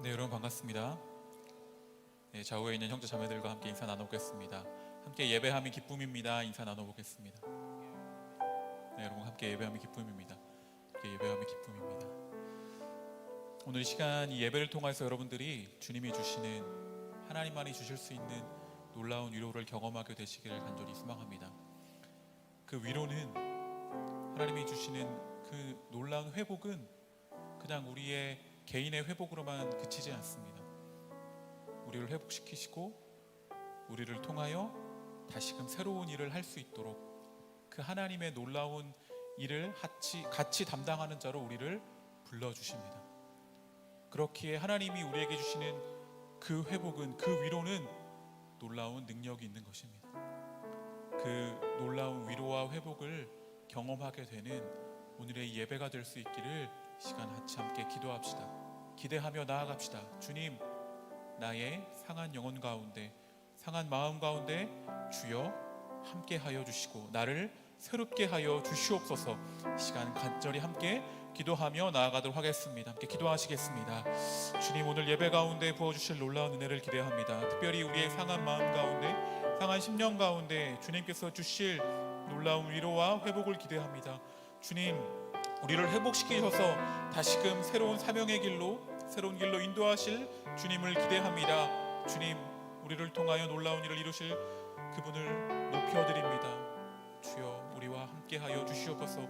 네, 여러분 반갑습니다. 네, 좌우에 있는 형제 자매들과 함께 인사 나누겠습니다. 함께 예배함이 기쁨입니다. 인사 나눠보겠습니다. 네, 여러분 함께 예배함이 기쁨입니다. 함께 예배함이 기쁨입니다. 오늘 이 시간 이 예배를 통해서 여러분들이 주님이 주시는, 하나님만이 주실 수 있는 놀라운 위로를 경험하게 되시기를 간절히 소망합니다. 그 위로는, 하나님이 주시는 그 놀라운 회복은 그냥 우리의 개인의 회복으로만 그치지 않습니다. 우리를 회복시키시고 우리를 통하여 다시금 새로운 일을 할 수 있도록 그 하나님의 놀라운 일을 같이 담당하는 자로 우리를 불러주십니다. 그렇기에 하나님이 우리에게 주시는 그 회복은, 그 위로는 놀라운 능력이 있는 것입니다. 그 놀라운 위로와 회복을 경험하게 되는 오늘의 예배가 될 수 있기를 시간 같이 함께 기도합시다. 기대하며 나아갑시다. 주님, 나의 상한 영혼 가운데, 상한 마음 가운데 주여 함께하여 주시고 나를 새롭게 하여 주시옵소서. 시간 간절히 함께 기도하며 나아가도록 하겠습니다. 함께 기도하시겠습니다. 주님, 오늘 예배 가운데 부어주실 놀라운 은혜를 기대합니다. 특별히 우리의 상한 마음 가운데, 상한 심령 가운데 주님께서 주실 놀라운 위로와 회복을 기대합니다. 주님, 우리를 회복시키셔서 다시금 새로운 사명의 길로, 새로운 길로 인도하실 주님을 기대합니다. 주님, 우리를 통하여 놀라운 일을 이루실 그분을 높여드립니다. 주여, 우리와 함께하여 주시옵소서.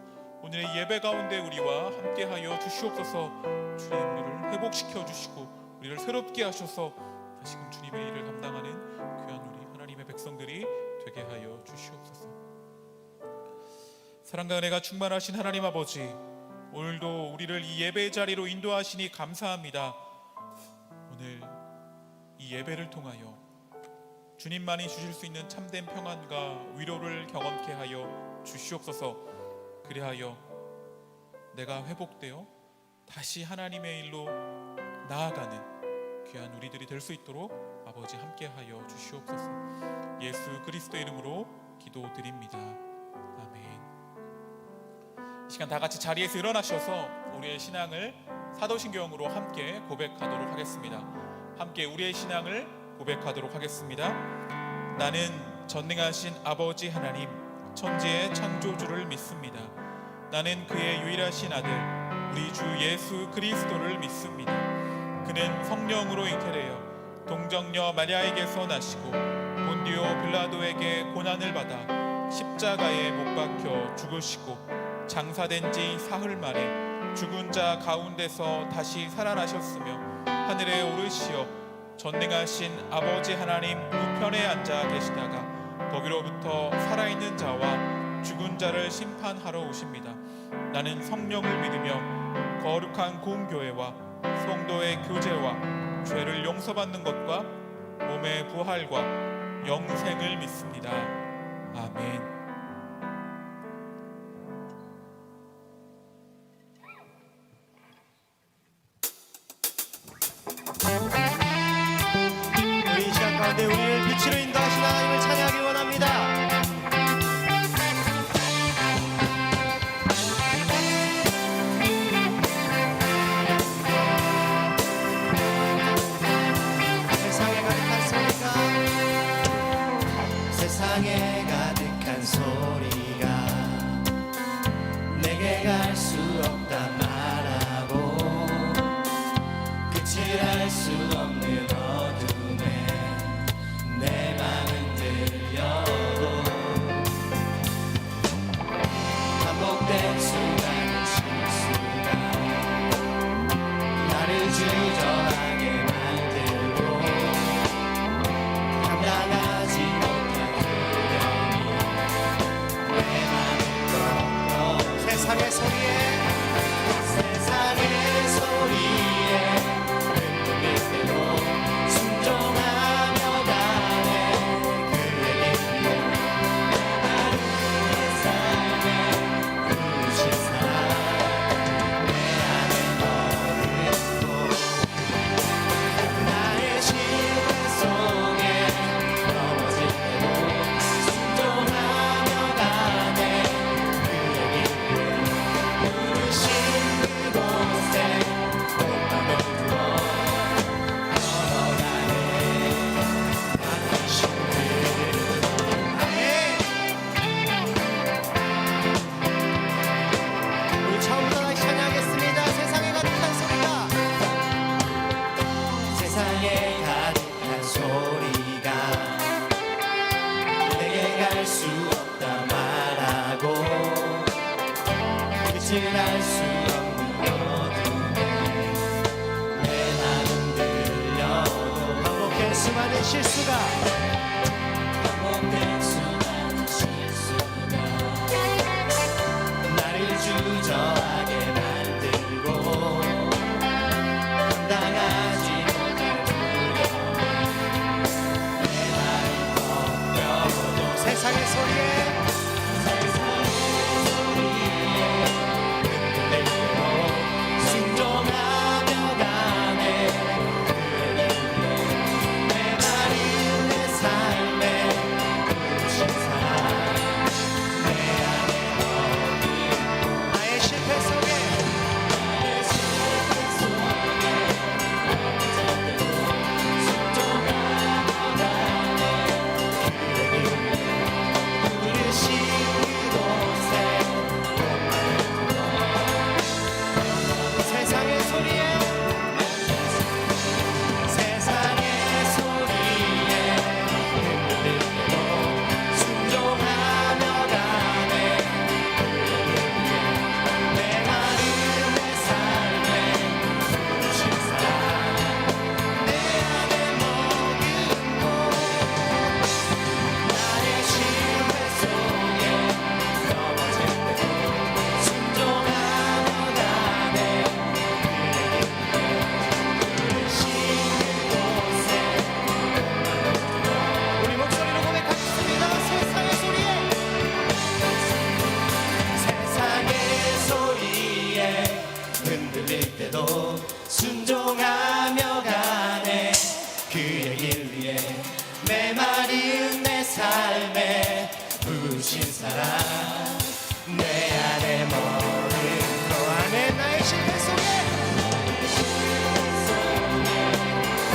오늘의 예배 가운데 우리와 함께하여 주시옵소서. 주님, 우리를 회복시켜 주시고 우리를 새롭게 하셔서 다시금 주님의 일을 감당하는 귀한 우리 하나님의 백성들이 되게 하여 주시옵소서. 사랑과 은혜가 충만하신 하나님 아버지, 오늘도 우리를 이 예배 자리로 인도하시니 감사합니다. 오늘 이 예배를 통하여 주님만이 주실 수 있는 참된 평안과 위로를 경험케 하여 주시옵소서. 그리하여 내가 회복되어 다시 하나님의 일로 나아가는 귀한 우리들이 될 수 있도록 아버지 함께하여 주시옵소서. 예수 그리스도의 이름으로 기도드립니다. 아멘. 이 시간 다 같이 자리에서 일어나셔서 우리의 신앙을 사도신경으로 함께 고백하도록 하겠습니다. 함께 우리의 신앙을 고백하도록 하겠습니다. 나는 전능하신 아버지 하나님, 천지의 창조주를 믿습니다. 나는 그의 유일하신 아들 우리 주 예수 그리스도를 믿습니다. 그는 성령으로 잉태되어 동정녀 마리아에게서 나시고 본디오 빌라도에게 고난을 받아 십자가에 못 박혀 죽으시고 장사된 지 사흘 만에 죽은 자 가운데서 다시 살아나셨으며 하늘에 오르시어 전능하신 아버지 하나님 우편에 앉아 계시다가 거기로부터 살아있는 자와 죽은 자를 심판하러 오십니다. 나는 성령을 믿으며 거룩한 공교회와 성도의 교제와 죄를 용서받는 것과 몸의 부활과 영생을 믿습니다. 아멘. 우리 이 시간 가운데 우리를 빛으로 인도하시는 하나님을 찬양하기 원합니다. 세상에 가득한 소리가 내게 갈 수 없다 말하고 끝을 알 수 없는 어둠에 내 맘은 들려도 반복된 수많은 실수가 나를 주저하게 만들고 감당하지 못한 두려움이 내 맘을 꺾어 세상의 소리에 순종하며 가네 그의 길로 하루의 삶에 부르신 사랑 내 안에 너를 있고 세상에 가득한 소리가 내게 갈 수 없다 말하고 끝을 알 수 없는 어둠에 내 마음 들려도 반복된 수많은 실수가 나를 주저하게 만들고 감당하지 못할 두려움에 내 마음 꺾여도 세상의 소리에 흔들릴 대로 순종하며 가네 그의 길에 내 마른 내 삶에 부르신 사랑 내 안에 머무는 나의 실패 속에 부르신 그곳에 세상의 소리에 세상의 소리에 흔들릴 때도 순종하며 가네 내 마른 내 삶에 부르신 사랑 내 안에 머금고 나의 실패 속에 넘어질 때도 순종하며 가네 부르신 그곳에 우리 목소리로 고백하겠습니다. 세상의 소리에 세상의 소리에 흔들릴 때도 순종하며 가네 그의 길 위에 메마른 내 삶에 부신 사랑 내 안에 머는 너 안에 나의 실패 속에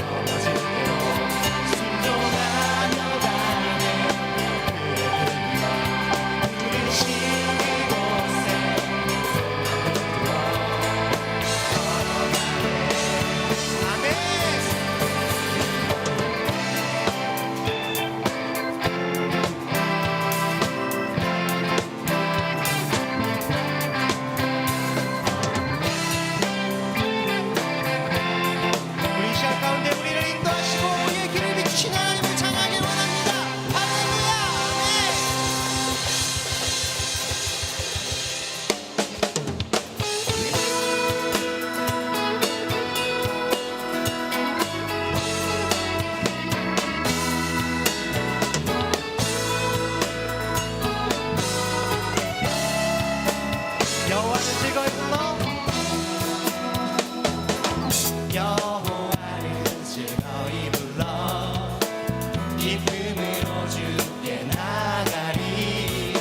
넘어질 때도 순종하며 가네 부르신 그곳에 아멘. 우리 시간 가운데 우리를 인도하시고 우리의 길을 비추신 하나님을 찬양하길 원합니다. 할렐루야. 아멘. 여호와는 즐거이 불러 여호와를 즐거이 불러 기쁨으로 주께 나가리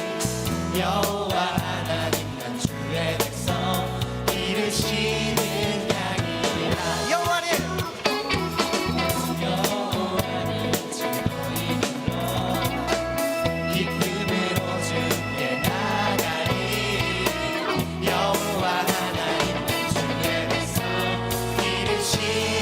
여호와 하나님 난 주의 백성 기르시는 양이라 여호와를 즐거이 불러 기쁨으로 주께 나가리 여호와 하나님 난 주의 백성 기르시는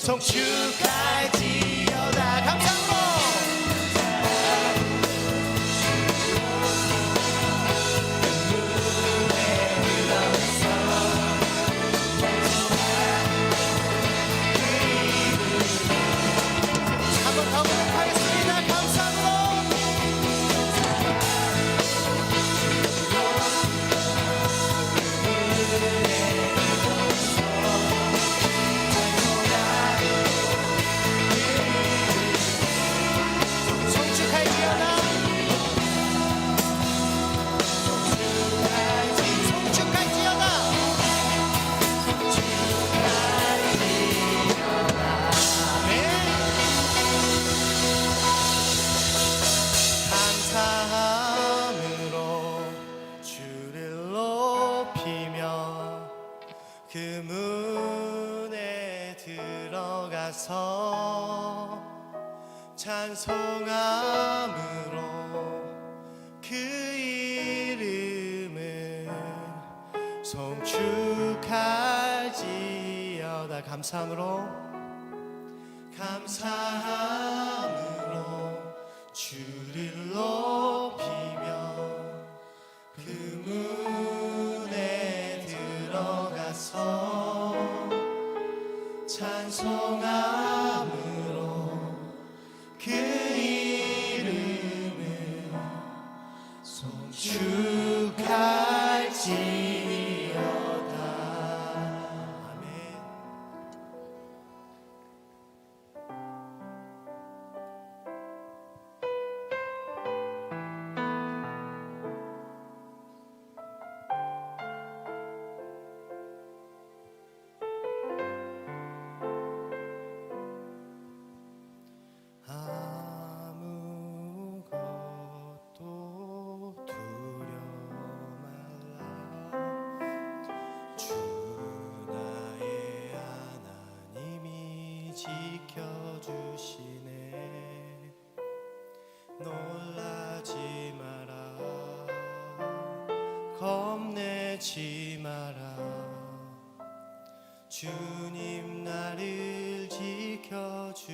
송축할지어다. 감사합니다. 한번 더 고백하겠습니다. 감사합니다. 송축할지어다. 송축할지어다. 감사함으로 주를 높이며 그 문에 들어가서 찬송함으로 그 이름을 송축할지어다. 감사함으로 주를 높이며 그 문에 들어가서 찬송함으로 그 이름을 송축할지어다. 아멘. 아무것도 두려워 말라. 주 나의 하나님이 지켜주시네. 놀라지 마라. 겁내지 마라. 주님 나를 지켜주시네.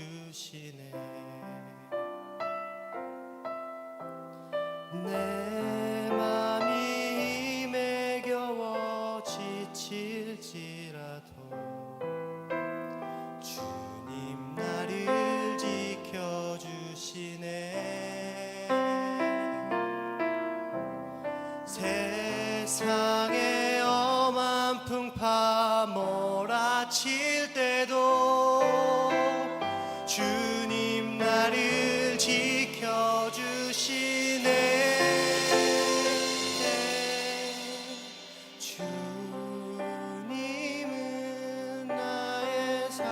내 맘이 힘에 겨워 지칠지라도 주님 나를 지켜주시네. 세상에 엄한 풍파 몰아칠 때도 주님 나를 지켜주시네. 주님은 나의 산성,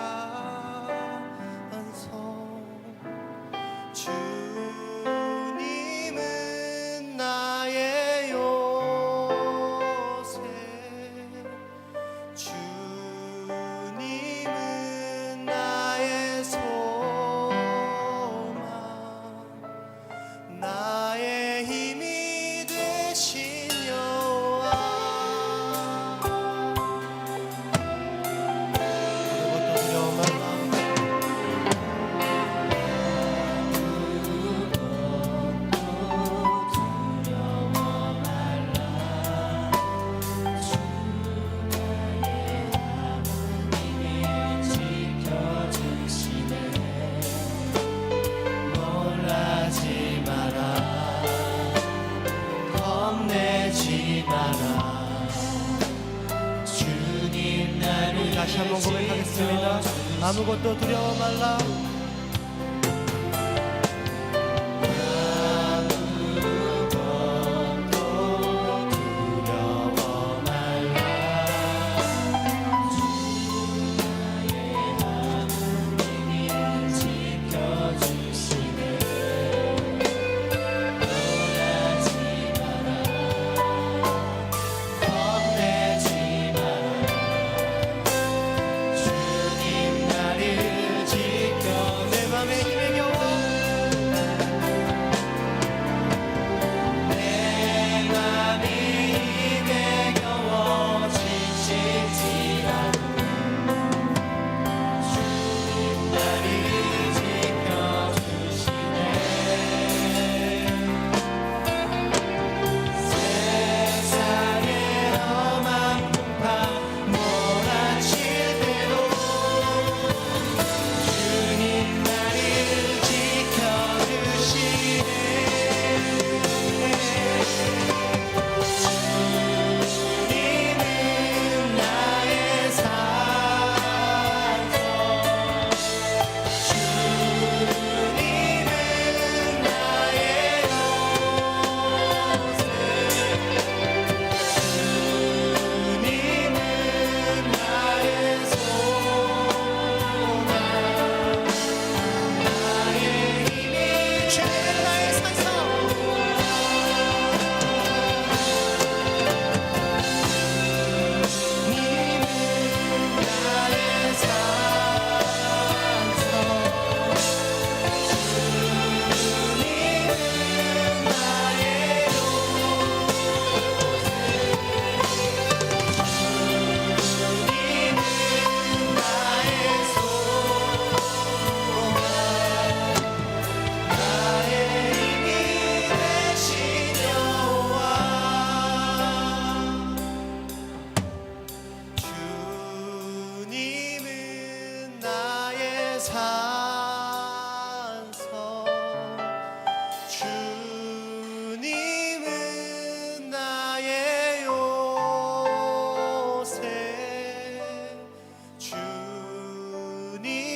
주님은 나의 요새, 주님은 나의 소망, 나의 힘이 되신 여호와. 아무것도 두려워 말라. 놀라지 마라. 겁내지 마라. 주님 나를 다시 한번 고백하겠습니다. 아무것도 두려워 말라. 주님 나를 지켜 산성 주님은 나의 요새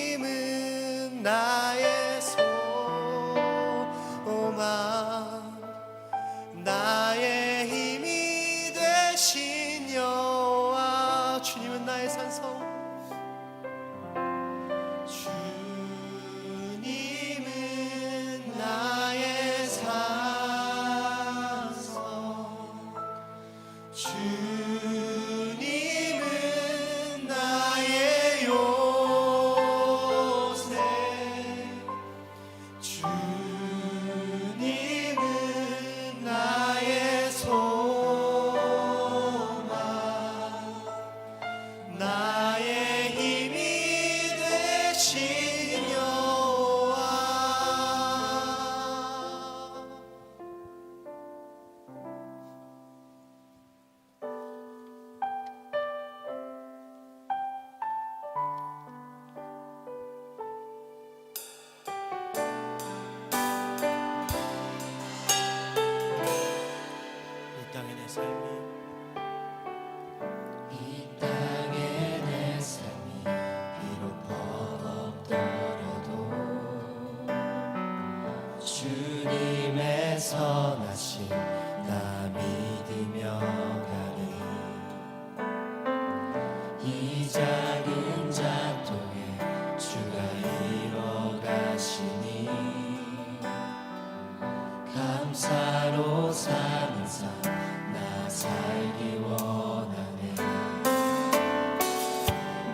주님은 나의 소망 나의 힘이 되신 여호와 주님은 나의 산성 주님은 나의 산성 주님은 나의 요새 주님은 나의 소망 나의 힘이 되신 여호와 이 땅에 내 삶이 이 땅에 내 삶이 비록 버겁더라도 주님의 선하심 나 믿으며 가리 이 작은 자통에 주가 이뤄가시니 감사로 사는 삶 나 살기 원하네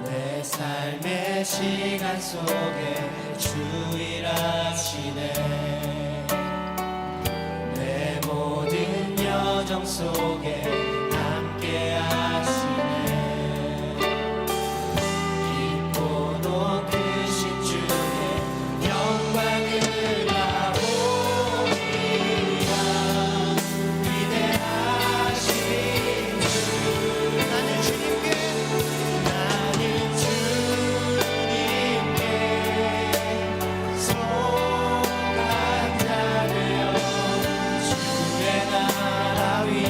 내 삶의 시간 속에 주 일하시네 내 모든 여정 속에 함께 하시네 깊고 높으신 주의 영광을 나오리라 위대하신 주 나는 주님께 소감자 되어 주의 나라 위에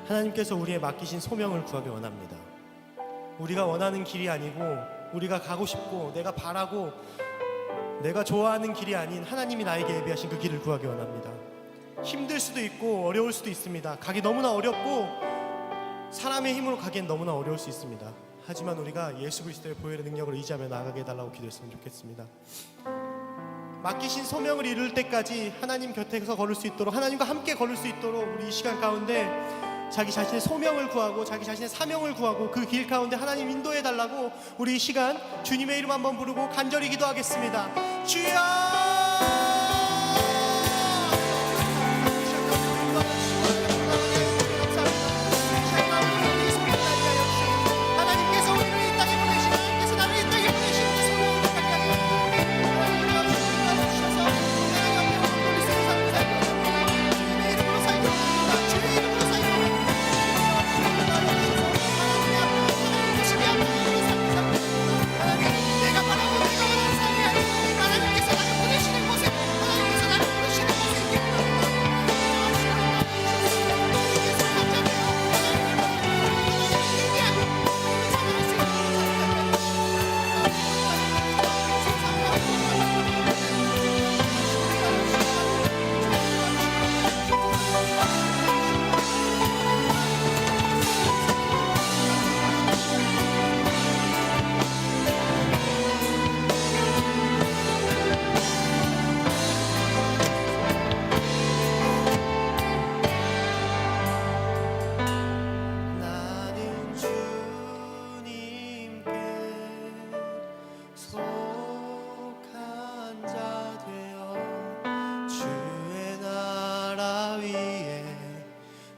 하나님께서 우리의 맡기신 소명을 구하기 원합니다. 우리가 원하는 길이 아니고 우리가 가고 싶고 내가 바라고 내가 좋아하는 길이 아닌 하나님이 나에게 예비하신 그 길을 구하기 원합니다. 힘들 수도 있고 어려울 수도 있습니다. 가기 너무나 어렵고 사람의 힘으로 가기엔 너무나 어려울 수 있습니다. 하지만 우리가 예수 그리스도의 보혈의 능력을 의지하며 나아가게 해달라고 기도했으면 좋겠습니다. 맡기신 소명을 이룰 때까지 하나님 곁에서 걸을 수 있도록, 하나님과 함께 걸을 수 있도록 우리 이 시간 가운데 자기 자신의 소명을 구하고 자기 자신의 사명을 구하고 그 길 가운데 하나님 인도해 달라고 우리 이 시간 주님의 이름 한번 부르고 간절히 기도하겠습니다. 주여!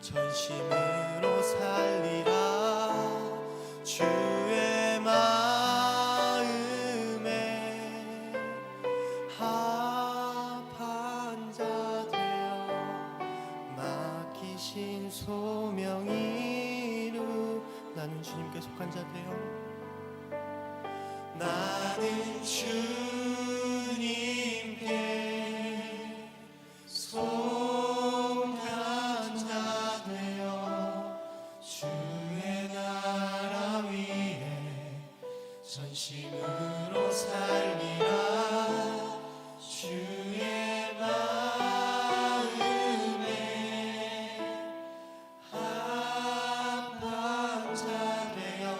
전심으로 살리라. 주의 마음에 합한 자 되어 맡기신 소명 이루. 나는 주님께 속한 자 되어, 나는 주님께 속한 자 되어 주의 나라 위에 전심으로 살리라. 주의 마음에 합한 자 되어.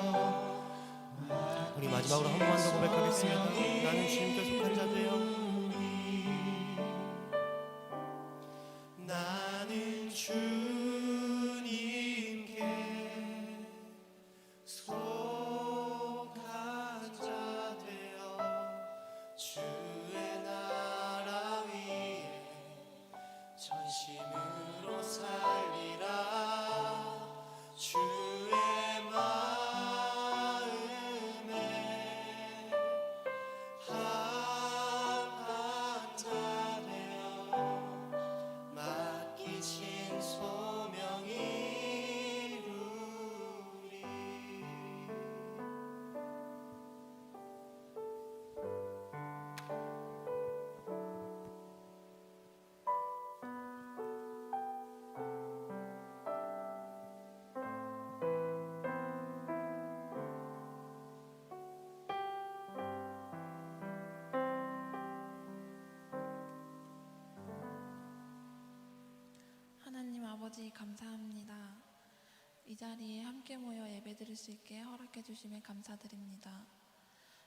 우리 마지막으로 한 번만 더 고백하겠습니다. 나는 주님께 속한 자 되어, 나는 주님께 속한 자 되어 주의 나라 위에 전심으로 살리라. 주의 마음에 합한 자 되어 맡기신 소명 이루리. 하나님 아버지 감사합니다. 이 자리에 함께 모여 예배드릴 수 있게 허락해 주심에 감사드립니다.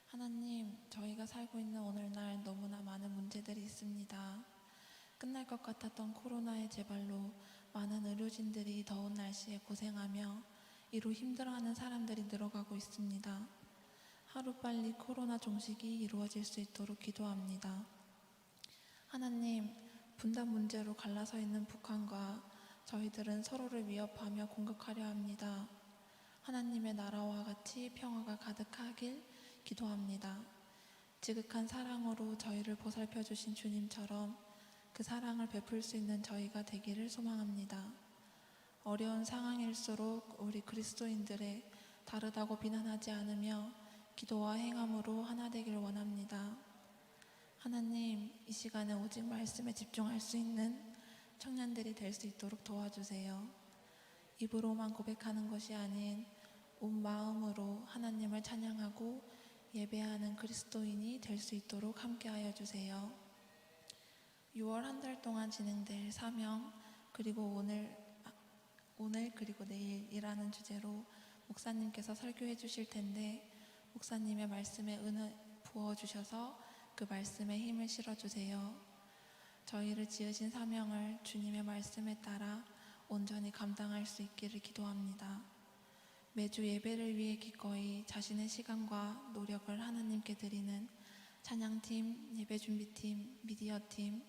하나님, 저희가 살고 있는 오늘날 너무나 많은 문제들이 있습니다. 끝날 것 같았던 코로나의 재발로 많은 의료진들이 더운 날씨에 고생하며 이로 힘들어하는 사람들이 늘어가고 있습니다. 하루빨리 코로나 종식이 이루어질 수 있도록 기도합니다. 하나님, 분단 문제로 갈라서 있는 북한과 저희들은 서로를 위협하며 공격하려 합니다. 하나님의 나라와 같이 평화가 가득하길 기도합니다. 지극한 사랑으로 저희를 보살펴 주신 주님처럼 그 사랑을 베풀 수 있는 저희가 되기를 소망합니다. 어려운 상황일수록 우리 그리스도인들의 다르다고 비난하지 않으며 기도와 행함으로 하나 되기를 원합니다. 하나님, 이 시간에 오직 말씀에 집중할 수 있는 청년들이 될 수 있도록 도와주세요. 입으로만 고백하는 것이 아닌 온 마음으로 하나님을 찬양하고 예배하는 그리스도인이 될 수 있도록 함께하여 주세요. 6월 한 달 동안 진행될 사명 그리고 오늘 그리고 내일이라는 주제로 목사님께서 설교해 주실 텐데 목사님의 말씀에 은혜 부어주셔서 그 말씀에 힘을 실어주세요. 저희를 지으신 사명을 주님의 말씀에 따라 온전히 감당할 수 있기를 기도합니다. 매주 예배를 위해 기꺼이 자신의 시간과 노력을 하나님께 드리는 찬양팀, 예배준비팀, 미디어팀,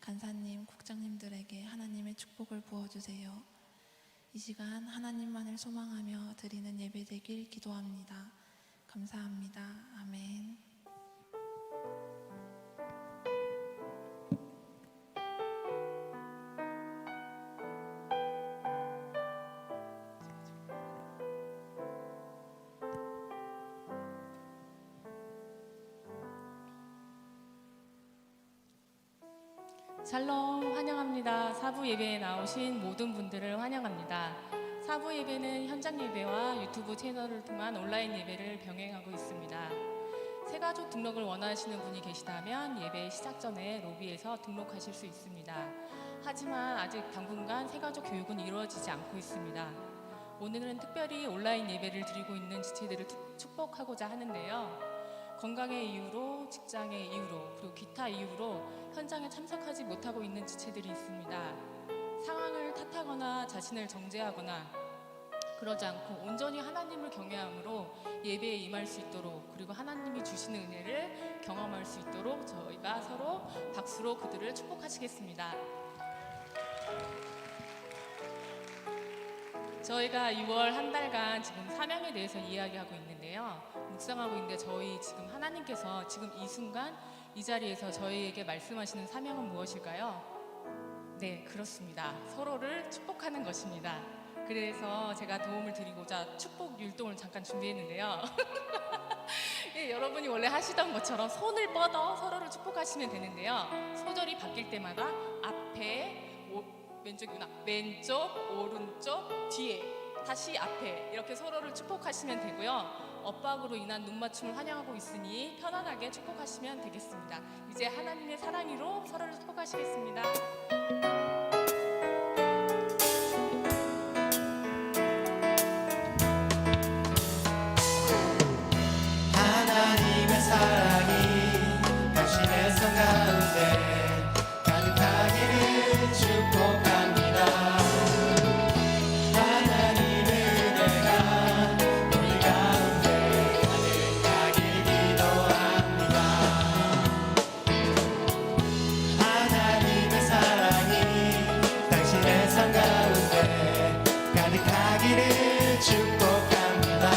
간사님, 국장님들에게 하나님의 축복을 부어주세요. 이 시간 하나님만을 소망하며 드리는 예배 되길 기도합니다. 감사합니다. 아멘. 샬롬 환영합니다. 사부 예배에 나오신 모든 분들을 환영합니다. 사부 예배는 현장 예배와 유튜브 채널을 통한 온라인 예배를 병행하고 있습니다. 새가족 등록을 원하시는 분이 계시다면 예배 시작 전에 로비에서 등록하실 수 있습니다. 하지만 아직 당분간 새가족 교육은 이루어지지 않고 있습니다. 오늘은 특별히 온라인 예배를 드리고 있는 지체들을 축복하고자 하는데요. 건강의 이유로, 직장의 이유로, 그리고 기타 이유로 현장에 참석하지 못하고 있는 지체들이 있습니다. 상황을 탓하거나 자신을 정죄하거나 그러지 않고 온전히 하나님을 경외함으로 예배에 임할 수 있도록 그리고 하나님이 주시는 은혜를 경험할 수 있도록 저희가 서로 박수로 그들을 축복하시겠습니다. 저희가 6월 한 달간 지금 사명에 대해서 이야기하고 있는데요. 묵상하고 있는데 저희 지금 하나님께서 지금 이 순간 이 자리에서 저희에게 말씀하시는 사명은 무엇일까요? 네, 그렇습니다. 서로를 축복하는 것입니다. 그래서 제가 도움을 드리고자 축복 율동을 잠깐 준비했는데요. 예, 여러분이 원래 하시던 것처럼 손을 뻗어 서로를 축복하시면 되는데요. 소절이 바뀔 때마다 앞에 왼쪽이구나. 왼쪽, 오른쪽, 뒤에, 다시 앞에 이렇게 서로를 축복하시면 되고요. 엇박으로 인한 눈맞춤을 환영하고 있으니 편안하게 축복하시면 되겠습니다. 이제 하나님의 사랑으로 서로를 축복하시겠습니다. 하나님의 사랑이 당신의 삶 가운데 가득하기를 축복합니다. 하나님의 은혜가 우리 가운데 가득하길 기도합니다. 하나님의 사랑이 당신의 삶 가운데 가득하기를 축복합니다.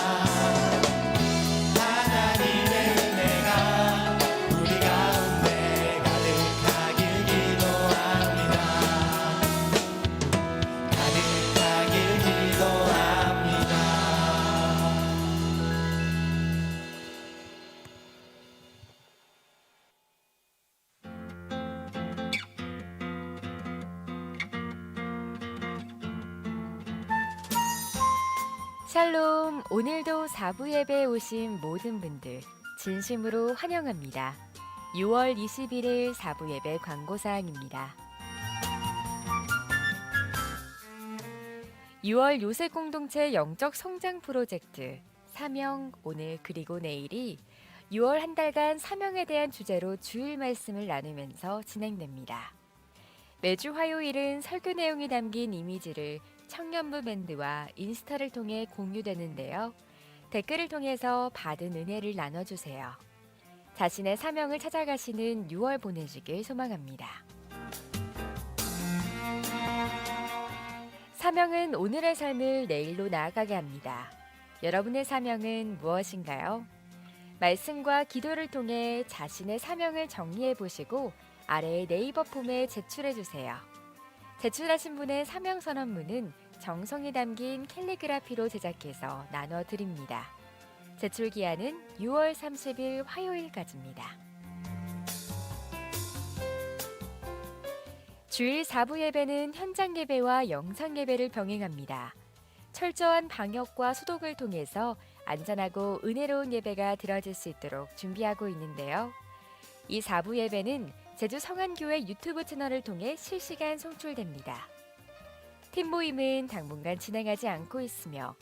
샬롬, 오늘도 4부 예배에 오신 모든 분들 진심으로 환영합니다. 6월 21일 4부 예배 광고사항입니다. 6월 요셉 공동체 영적 성장 프로젝트 사명 오늘 그리고 내일이 6월 한 달간 사명에 대한 주제로 주일 말씀을 나누면서 진행됩니다. 매주 화요일은 설교 내용이 담긴 이미지를 청년부 밴드와 인스타를 통해 공유되는데요. 댓글을 통해서 받은 은혜를 나눠주세요. 자신의 사명을 찾아가시는 6월 보내시길 소망합니다. 사명은 오늘의 삶을 내일로 나아가게 합니다. 여러분의 사명은 무엇인가요? 말씀과 기도를 통해 자신의 사명을 정리해 보시고 아래의 네이버 폼에 제출해 주세요. 제출하신 분의 사명 선언문은 정성이 담긴 캘리그라피로 제작해서 나눠드립니다. 제출 기한은 6월 30일 화요일까지입니다. 주일 4부 예배는 현장 예배와 영상 예배를 병행합니다. 철저한 방역과 소독을 통해서 안전하고 은혜로운 예배가 드려질 수 있도록 준비하고 있는데요. 이 4부 예배는 제주 성안교회 유튜브 채널을 통해 실시간 송출됩니다. 팀 모임은 당분간 진행하지 않고 있으며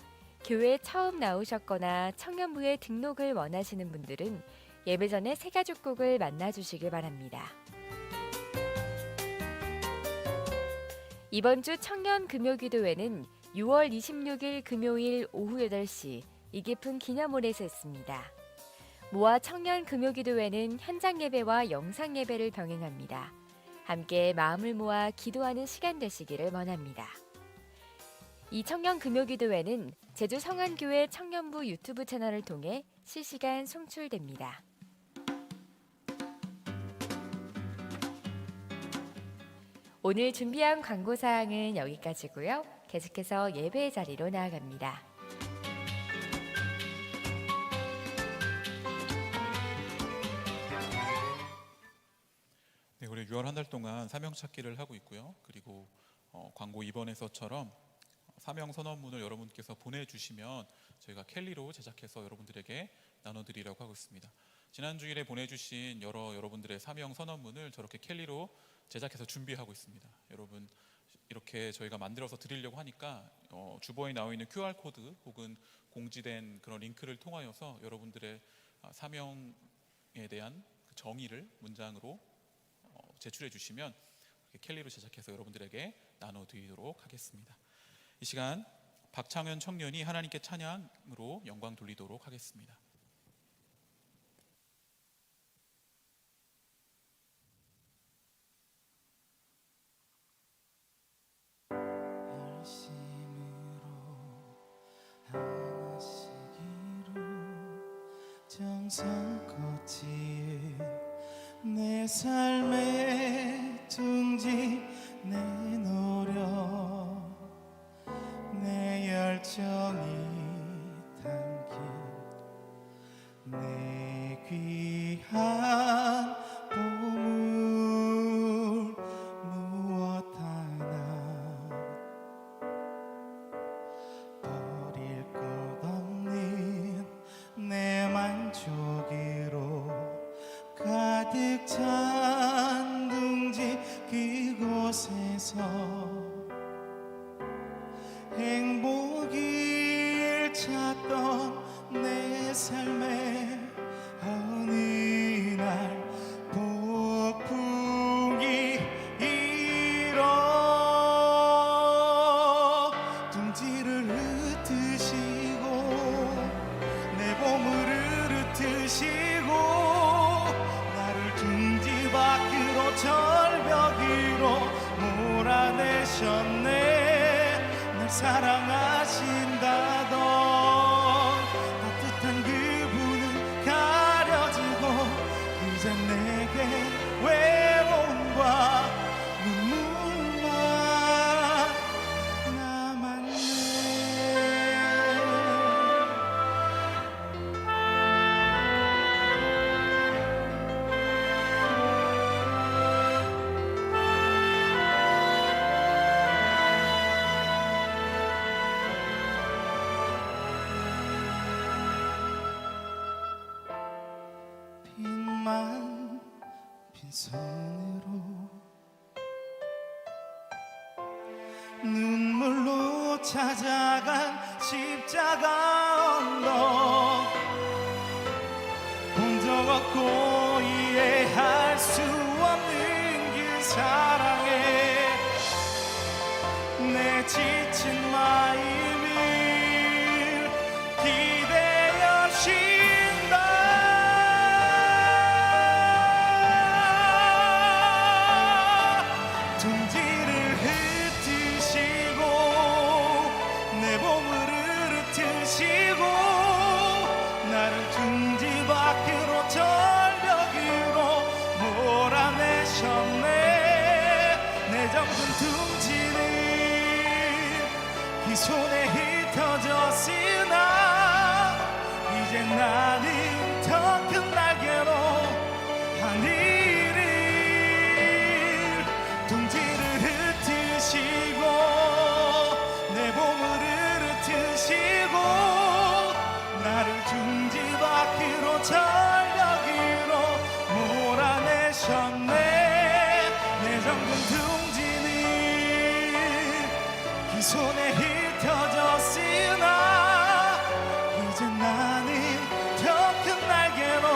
교회에 처음 나오셨거나 청년부에 등록을 원하시는 분들은 예배 전에 새가족곡을 만나주시길 바랍니다. 이번 주 청년 금요기도회는 6월 26일 금요일 오후 8시 이기풍 기념홀에서 있습니다. 모아 청년 금요기도회는 현장 예배와 영상 예배를 병행합니다. 함께 마음을 모아 기도하는 시간 되시기를 원합니다. 이 청년 금요기도회는 제주 성안교회 청년부 유튜브 채널을 통해 실시간 송출됩니다. 오늘 준비한 광고사항은 여기까지고요. 계속해서 예배의 자리로 나아갑니다. 네, 우리 6월 한 달 동안 사명 찾기를 하고 있고요. 그리고 광고 2번에서처럼 사명 선언문을 여러분께서 보내주시면 저희가 캘리로 제작해서 여러분들에게 나눠드리려고 하고 있습니다. 지난 주일에 보내주신 여러분들의 사명 선언문을 저렇게 캘리로 제작해서 준비하고 있습니다. 여러분 이렇게 저희가 만들어서 드리려고 하니까 주보에 나와 있는 QR코드 혹은 공지된 그런 링크를 통하여서 여러분들의 사명에 대한 그 정의를 문장으로 제출해 주시면 캘리로 제작해서 여러분들에게 나눠드리도록 하겠습니다. 이 시간 박창현 청년이 하나님께 찬양으로 영광 돌리도록 하겠습니다. 정성껏 지은 내 삶의 둥지 내 노력 내 열정이 담긴 내 귀한 보물 무엇 하나 버릴 것 없는 내 만족으로 가득 찬 둥지 그곳에서 행복을 찾던 내 삶에 어느 날 폭풍이 일어 둥지를 흩으시고 내 보물을 흩으시고 나를 둥지 밖으로 절벽으로 몰아내셨네. 날 사랑하신다던 따뜻한 그분은 가려지고 이제 내게 외로움과 눈물만 남았네. 빈만 빈손으로 눈물로 찾아간 십자가 언덕 본 적 없고 이해할 수 없는 그 사랑에 내 지친 마음을 기대어 쉰다. 둥지를 흩으시고 내 보물을 흩으시고 나를 둥지 밖으로 절벽으로 몰아내셨네. 내 정든 둥지는 이 손에 흩어졌으나 이제 나는 더 큰 날개로 하늘을 둥지를 흩으시고 내 보물을 흩어졌으나 이제 나는 더 큰 날개로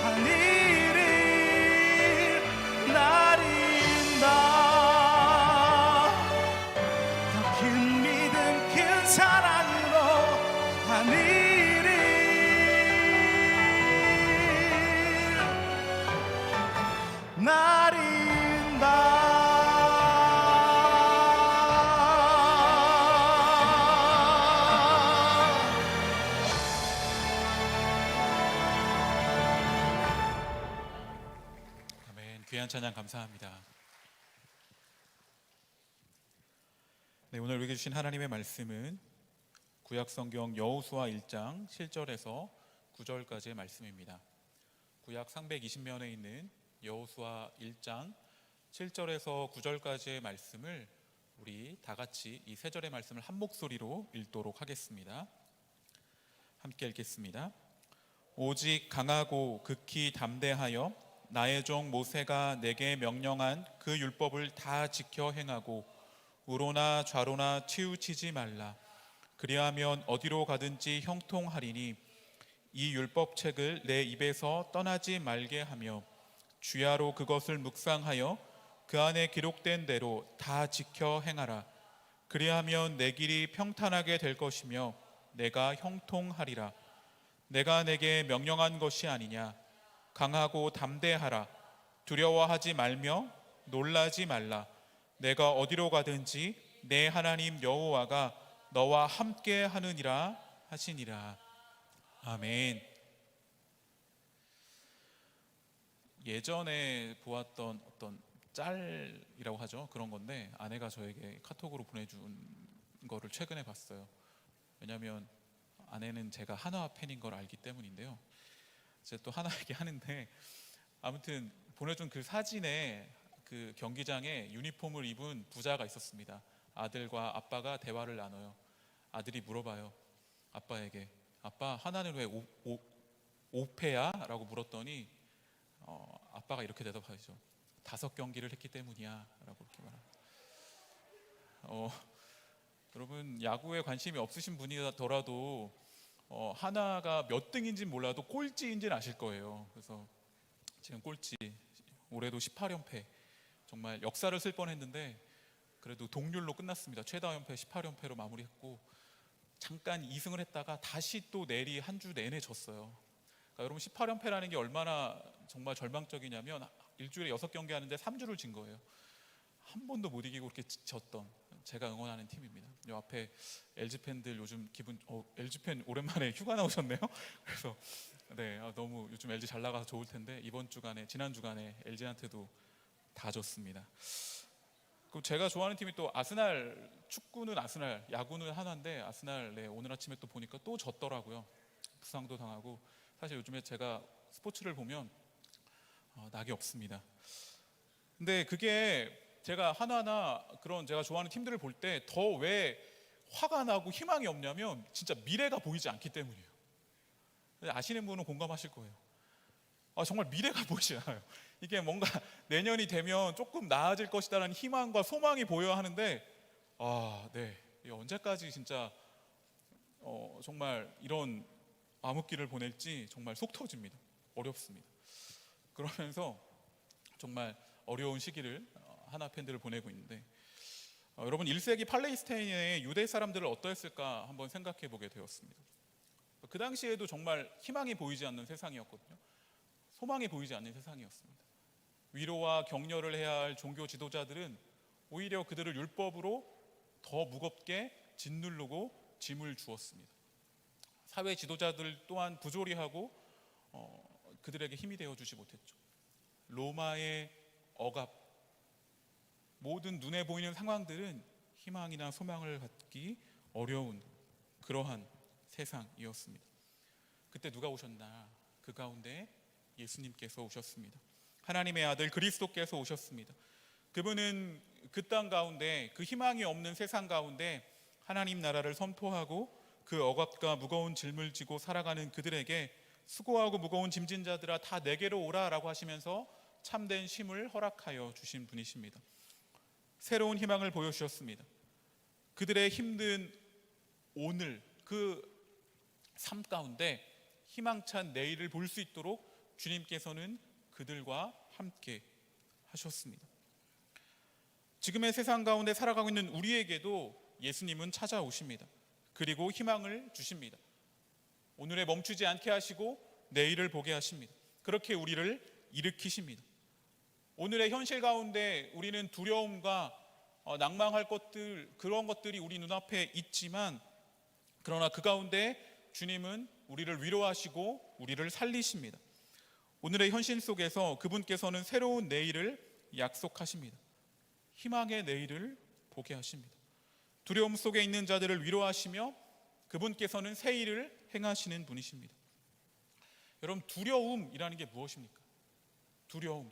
하늘을 나른다. 더 큰 믿음 큰 사랑으로 하늘을 나른다. 아멘. 귀한 찬양 감사합니다. 네, 오늘 우리에게 주신 하나님의 말씀은 구약성경 여호수아 1장 7절에서 9절까지의 말씀입니다. 구약 320면에 있는 여호수아 1장 7절에서 9절까지의 말씀을 우리 다 같이 이 세 절의 말씀을 한 목소리로 읽도록 하겠습니다. 함께 읽겠습니다. 오직 강하고 극히 담대하여 나의 종 모세가 내게 명령한 그 율법을 다 지켜 행하고 우로나 좌로나 치우치지 말라. 그리하면 어디로 가든지 형통하리니 이 율법책을 내 입에서 떠나지 말게 하며 주야로 그것을 묵상하여 그 안에 기록된 대로 다 지켜 행하라. 그리하면 내 길이 평탄하게 될 것이며 내가 형통하리라. 내가 내게 명령한 것이 아니냐. 강하고 담대하라. 두려워하지 말며 놀라지 말라. 내가 어디로 가든지 내 하나님 여호와가 너와 함께 하느니라 하시니라. 아멘. 예전에 보았던 어떤 짤이라고 하죠. 그런 건데 아내가 저에게 카톡으로 보내준 거를 최근에 봤어요. 왜냐하면 아내는 제가 한화 팬인 걸 알기 때문인데요. 제가 또 한화 얘기하는데 아무튼 보내준 그 사진에 그 경기장에 유니폼을 입은 부자가 있었습니다. 아들과 아빠가 대화를 나눠요. 아들이 물어봐요. 아빠에게 아빠 하나는 왜 5패야? 라고 물었더니 아빠가 이렇게 대답하죠. 5경기를 했기 때문이야 라고 이렇게 말합니다. 여러분 야구에 관심이 없으신 분이더라도 하나가 몇 등인지는 몰라도 꼴찌인지는 아실 거예요. 그래서 지금 꼴찌 올해도 18연패 정말 역사를 쓸 뻔했는데 그래도 동률로 끝났습니다. 최다 연패 18연패로 마무리했고 잠깐 2승을 했다가 다시 또 내리 한 주 내내 졌어요. 그러니까 여러분 18연패라는 게 얼마나 정말 절망적이냐면 일주일에 6경기 하는데 3주를 진 거예요. 한 번도 못 이기고 그렇게 졌던 제가 응원하는 팀입니다. 요 앞에 LG 팬들 요즘 기분 LG 팬 오랜만에 휴가 나오셨네요. 그래서 네 너무 요즘 LG 잘 나가서 좋을 텐데 이번 주간에 지난 주간에 LG한테도 다 졌습니다. 그리고 제가 좋아하는 팀이 또 아스날, 축구는 아스날, 야구는 한화인데 아스날 네, 오늘 아침에 또 보니까 또 졌더라고요. 부상도 당하고 사실 요즘에 제가 스포츠를 보면 낙이 없습니다. 근데 그게 제가 하나나 그런 제가 좋아하는 팀들을 볼 때 더 왜 화가 나고 희망이 없냐면 진짜 미래가 보이지 않기 때문이에요. 아시는 분은 공감하실 거예요. 정말 미래가 보이지 않아요. 이게 뭔가 내년이 되면 조금 나아질 것이다라는 희망과 소망이 보여야 하는데 네 언제까지 진짜 정말 이런 암흑기를 보낼지 정말 속 터집니다. 어렵습니다. 그러면서 정말 어려운 시기를 하나 팬들을 보내고 있는데 여러분 1세기 팔레스타인의 유대 사람들을 어떠했을까 한번 생각해 보게 되었습니다. 그 당시에도 정말 희망이 보이지 않는 세상이었거든요. 소망이 보이지 않는 세상이었습니다. 위로와 격려를 해야 할 종교 지도자들은 오히려 그들을 율법으로 더 무겁게 짓누르고 짐을 주었습니다. 사회 지도자들 또한 부조리하고 그들에게 힘이 되어주지 못했죠. 로마의 억압, 모든 눈에 보이는 상황들은 희망이나 소망을 갖기 어려운 그러한 세상이었습니다. 그때 누가 오셨나? 그 가운데 예수님께서 오셨습니다. 하나님의 아들 그리스도께서 오셨습니다. 그분은 그 땅 가운데 그 희망이 없는 세상 가운데 하나님 나라를 선포하고 그 억압과 무거운 짐을 지고 살아가는 그들에게 수고하고 무거운 짐진 자들아 다 내게로 오라라고 하시면서 참된 쉼을 허락하여 주신 분이십니다. 새로운 희망을 보여주셨습니다. 그들의 힘든 오늘, 그 삶 가운데 희망찬 내일을 볼 수 있도록 주님께서는 그들과 함께 하셨습니다. 지금의 세상 가운데 살아가고 있는 우리에게도 예수님은 찾아오십니다. 그리고 희망을 주십니다. 오늘에 멈추지 않게 하시고 내일을 보게 하십니다. 그렇게 우리를 일으키십니다. 오늘의 현실 가운데 우리는 두려움과 낭망할 것들, 그런 것들이 우리 눈앞에 있지만, 그러나 그 가운데 주님은 우리를 위로하시고 우리를 살리십니다. 오늘의 현실 속에서 그분께서는 새로운 내일을 약속하십니다. 희망의 내일을 보게 하십니다. 두려움 속에 있는 자들을 위로하시며 그분께서는 새 일을 행하시는 분이십니다. 여러분, 두려움이라는 게 무엇입니까? 두려움,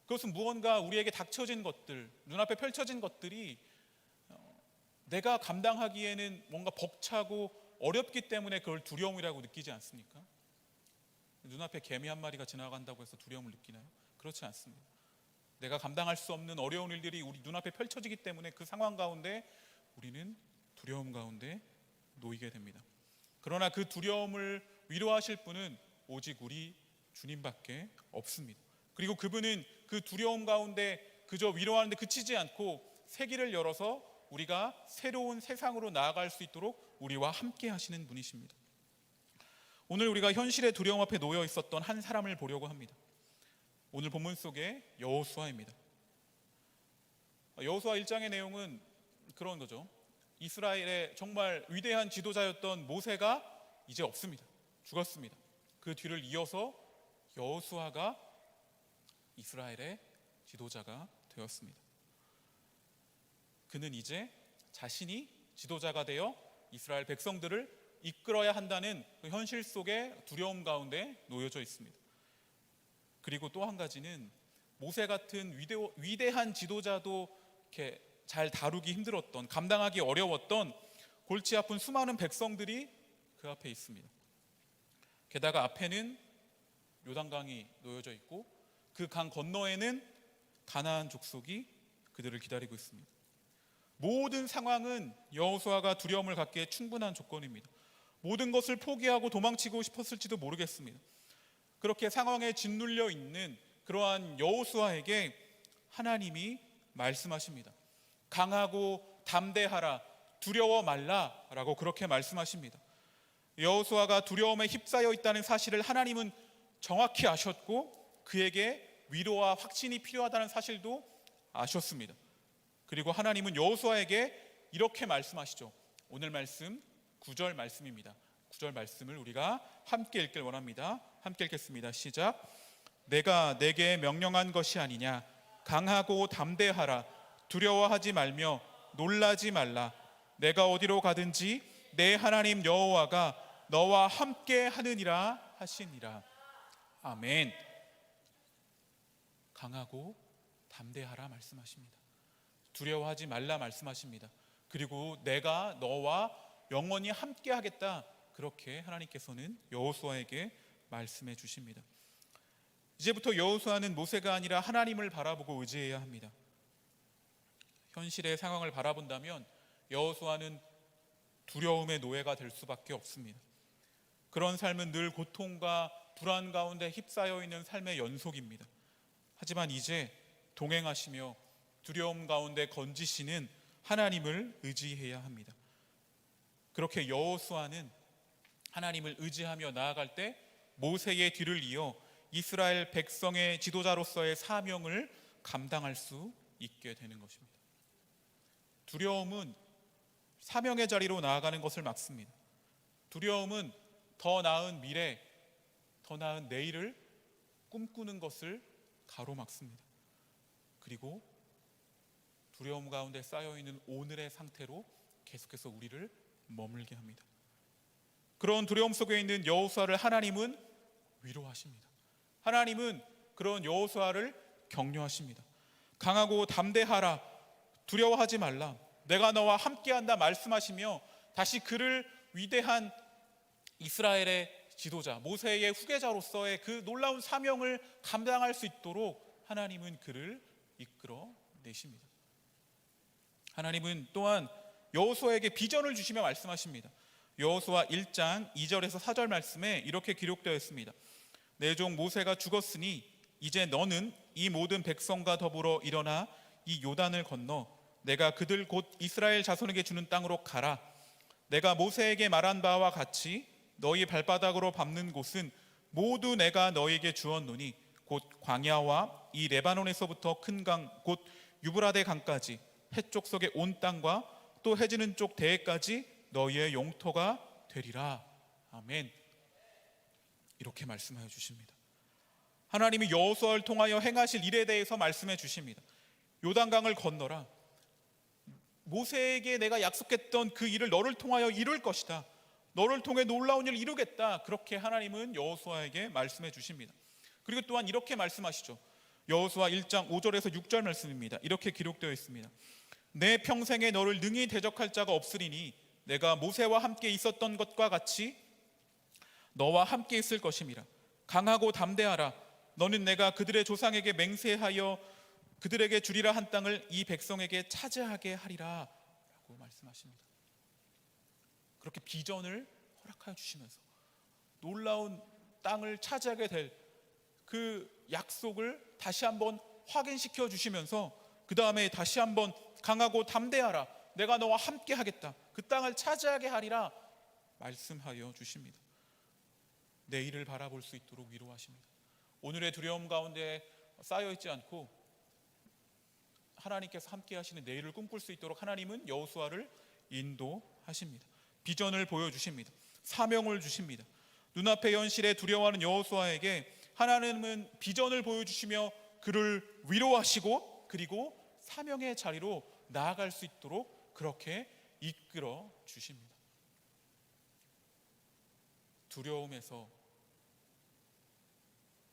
그것은 무언가 우리에게 닥쳐진 것들, 눈앞에 펼쳐진 것들이 내가 감당하기에는 뭔가 벅차고 어렵기 때문에 그걸 두려움이라고 느끼지 않습니까? 눈앞에 개미 한 마리가 지나간다고 해서 두려움을 느끼나요? 그렇지 않습니다. 내가 감당할 수 없는 어려운 일들이 우리 눈앞에 펼쳐지기 때문에 그 상황 가운데 우리는 두려움 가운데 놓이게 됩니다. 그러나 그 두려움을 위로하실 분은 오직 우리 주님밖에 없습니다. 그리고 그분은 그 두려움 가운데 그저 위로하는 데 그치지 않고 새 길을 열어서 우리가 새로운 세상으로 나아갈 수 있도록 우리와 함께 하시는 분이십니다. 오늘 우리가 현실의 두려움 앞에 놓여 있었던 한 사람을 보려고 합니다. 오늘 본문 속에 여호수아입니다. 여호수아 1장의 내용은 그런 거죠. 이스라엘의 정말 위대한 지도자였던 모세가 이제 없습니다. 죽었습니다. 그 뒤를 이어서 여호수아가 이스라엘의 지도자가 되었습니다. 그는 이제 자신이 지도자가 되어 이스라엘 백성들을 이끌어야 한다는 그 현실 속의 두려움 가운데 놓여져 있습니다. 그리고 또 한 가지는 모세 같은 위대한 지도자도 이렇게 잘 다루기 힘들었던, 감당하기 어려웠던 골치 아픈 수많은 백성들이 그 앞에 있습니다. 게다가 앞에는 요단강이 놓여져 있고 그 강 건너에는 가나안 족속이 그들을 기다리고 있습니다. 모든 상황은 여호수아가 두려움을 갖기에 충분한 조건입니다. 모든 것을 포기하고 도망치고 싶었을지도 모르겠습니다. 그렇게 상황에 짓눌려 있는 그러한 여호수아에게 하나님이 말씀하십니다. 강하고 담대하라, 두려워 말라라고 그렇게 말씀하십니다. 여호수아가 두려움에 휩싸여 있다는 사실을 하나님은 정확히 아셨고 그에게 위로와 확신이 필요하다는 사실도 아셨습니다. 그리고 하나님은 여호수아에게 이렇게 말씀하시죠. 오늘 말씀 9절 말씀입니다. 9절 말씀을 우리가 함께 읽길 원합니다. 함께 읽겠습니다. 시작. 내가 내게 명령한 것이 아니냐. 강하고 담대하라. 두려워하지 말며 놀라지 말라. 내가 어디로 가든지 내 하나님 여호와가 너와 함께 하느니라 하시니라. 아멘. 강하고 담대하라 말씀하십니다. 두려워하지 말라 말씀하십니다. 그리고 내가 너와 영원히 함께 하겠다, 그렇게 하나님께서는 여호수아에게 말씀해 주십니다. 이제부터 여호수아는 모세가 아니라 하나님을 바라보고 의지해야 합니다. 현실의 상황을 바라본다면 여호수아는 두려움의 노예가 될 수밖에 없습니다. 그런 삶은 늘 고통과 불안 가운데 휩싸여 있는 삶의 연속입니다. 하지만 이제 동행하시며 두려움 가운데 건지시는 하나님을 의지해야 합니다. 그렇게 여호수아는 하나님을 의지하며 나아갈 때 모세의 뒤를 이어 이스라엘 백성의 지도자로서의 사명을 감당할 수 있게 되는 것입니다. 두려움은 사명의 자리로 나아가는 것을 막습니다. 두려움은 더 나은 미래, 더 나은 내일을 꿈꾸는 것을 가로막습니다. 그리고 두려움 가운데 쌓여있는 오늘의 상태로 계속해서 우리를 머물게 합니다. 그런 두려움 속에 있는 여호수아를 하나님은 위로하십니다. 하나님은 그런 여호수아를 격려하십니다. 강하고 담대하라, 두려워하지 말라, 내가 너와 함께한다 말씀하시며 다시 그를 위대한 이스라엘의 지도자, 모세의 후계자로서의 그 놀라운 사명을 감당할 수 있도록 하나님은 그를 이끌어 내십니다. 하나님은 또한 여호수아에게 비전을 주시며 말씀하십니다. 여호수아 1장 2절에서 4절 말씀에 이렇게 기록되어 있습니다. 내 종 모세가 죽었으니 이제 너는 이 모든 백성과 더불어 일어나 이 요단을 건너 내가 그들 곧 이스라엘 자손에게 주는 땅으로 가라. 내가 모세에게 말한 바와 같이 너희 발바닥으로 밟는 곳은 모두 내가 너희에게 주었노니 곧 광야와 이 레바논에서부터 큰 강 곧 유브라데 강까지 해쪽 속의 온 땅과 또 해지는 쪽 대해까지 너희의 용토가 되리라. 아멘. 이렇게 말씀하여 주십니다. 하나님이 여호수아를 통하여 행하실 일에 대해서 말씀해 주십니다. 요단강을 건너라. 모세에게 내가 약속했던 그 일을 너를 통하여 이룰 것이다. 너를 통해 놀라운 일을 이루겠다. 그렇게 하나님은 여호수아에게 말씀해 주십니다. 그리고 또한 이렇게 말씀하시죠. 여호수아 1장 5절에서 6절 말씀입니다. 이렇게 기록되어 있습니다. 내 평생에 너를 능히 대적할 자가 없으리니 내가 모세와 함께 있었던 것과 같이 너와 함께 있을 것임이라. 강하고 담대하라. 너는 내가 그들의 조상에게 맹세하여 그들에게 주리라 한 땅을 이 백성에게 차지하게 하리라 라고 말씀하십니다. 그렇게 비전을 허락하여 주시면서 놀라운 땅을 차지하게 될 그 약속을 다시 한번 확인시켜 주시면서 그 다음에 다시 한번 강하고 담대하라. 내가 너와 함께 하겠다. 그 땅을 차지하게 하리라 말씀하여 주십니다. 내일을 바라볼 수 있도록 위로하십니다. 오늘의 두려움 가운데 쌓여있지 않고 하나님께서 함께 하시는 내일을 꿈꿀 수 있도록 하나님은 여호수아를 인도하십니다. 비전을 보여주십니다. 사명을 주십니다. 눈앞의 현실에 두려워하는 여호수아에게 하나님은 비전을 보여주시며 그를 위로하시고 그리고 사명의 자리로 나아갈 수 있도록 그렇게 이끌어 주십니다. 두려움에서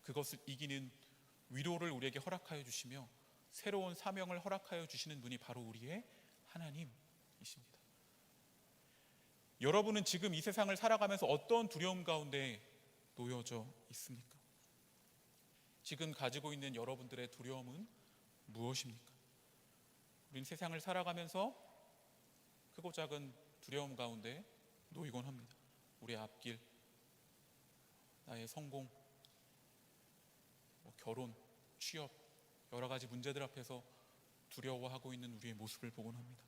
그것을 이기는 위로를 우리에게 허락하여 주시며 새로운 사명을 허락하여 주시는 분이 바로 우리의 하나님이십니다. 여러분은 지금 이 세상을 살아가면서 어떤 두려움 가운데 놓여져 있습니까? 지금 가지고 있는 여러분들의 두려움은 무엇입니까? 우리는 세상을 살아가면서 크고 작은 두려움 가운데 놓이곤 합니다. 우리의 앞길, 나의 성공, 결혼, 취업, 여러 가지 문제들 앞에서 두려워하고 있는 우리의 모습을 보곤 합니다.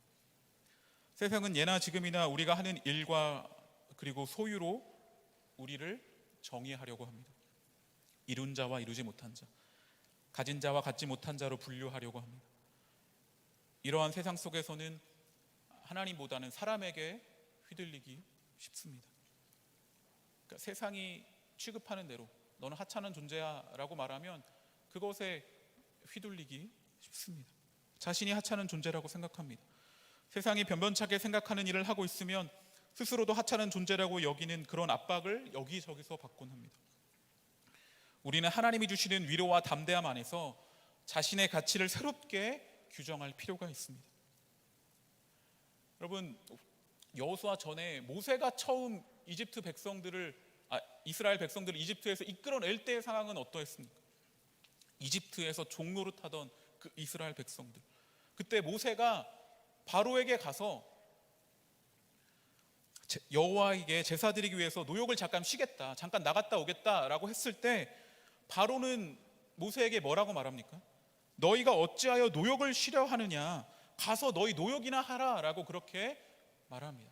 세상은 예나 지금이나 우리가 하는 일과 그리고 소유로 우리를 정의하려고 합니다. 이룬 자와 이루지 못한 자, 가진 자와 갖지 못한 자로 분류하려고 합니다. 이러한 세상 속에서는 하나님보다는 사람에게 휘둘리기 쉽습니다. 그러니까 세상이 취급하는 대로 너는 하찮은 존재야 라고 말하면 그것에 휘둘리기 쉽습니다. 자신이 하찮은 존재라고 생각합니다. 세상이 변변찮게 생각하는 일을 하고 있으면 스스로도 하찮은 존재라고 여기는 그런 압박을 여기저기서 받곤 합니다. 우리는 하나님이 주시는 위로와 담대함 안에서 자신의 가치를 새롭게 규정할 필요가 있습니다. 여러분, 여호수아 전에 모세가 처음 이스라엘 백성들을 이집트에서 이끌어낼 때의 상황은 어떠했습니까? 이집트에서 종노릇하던 그 이스라엘 백성들, 그때 모세가 바로에게 가서 여호와에게 제사 드리기 위해서 노역을 잠깐 쉬겠다, 잠깐 나갔다 오겠다라고 했을 때 바로는 모세에게 뭐라고 말합니까? 너희가 어찌하여 노역을 쉬려 하느냐, 가서 너희 노역이나 하라라고 그렇게 말합니다.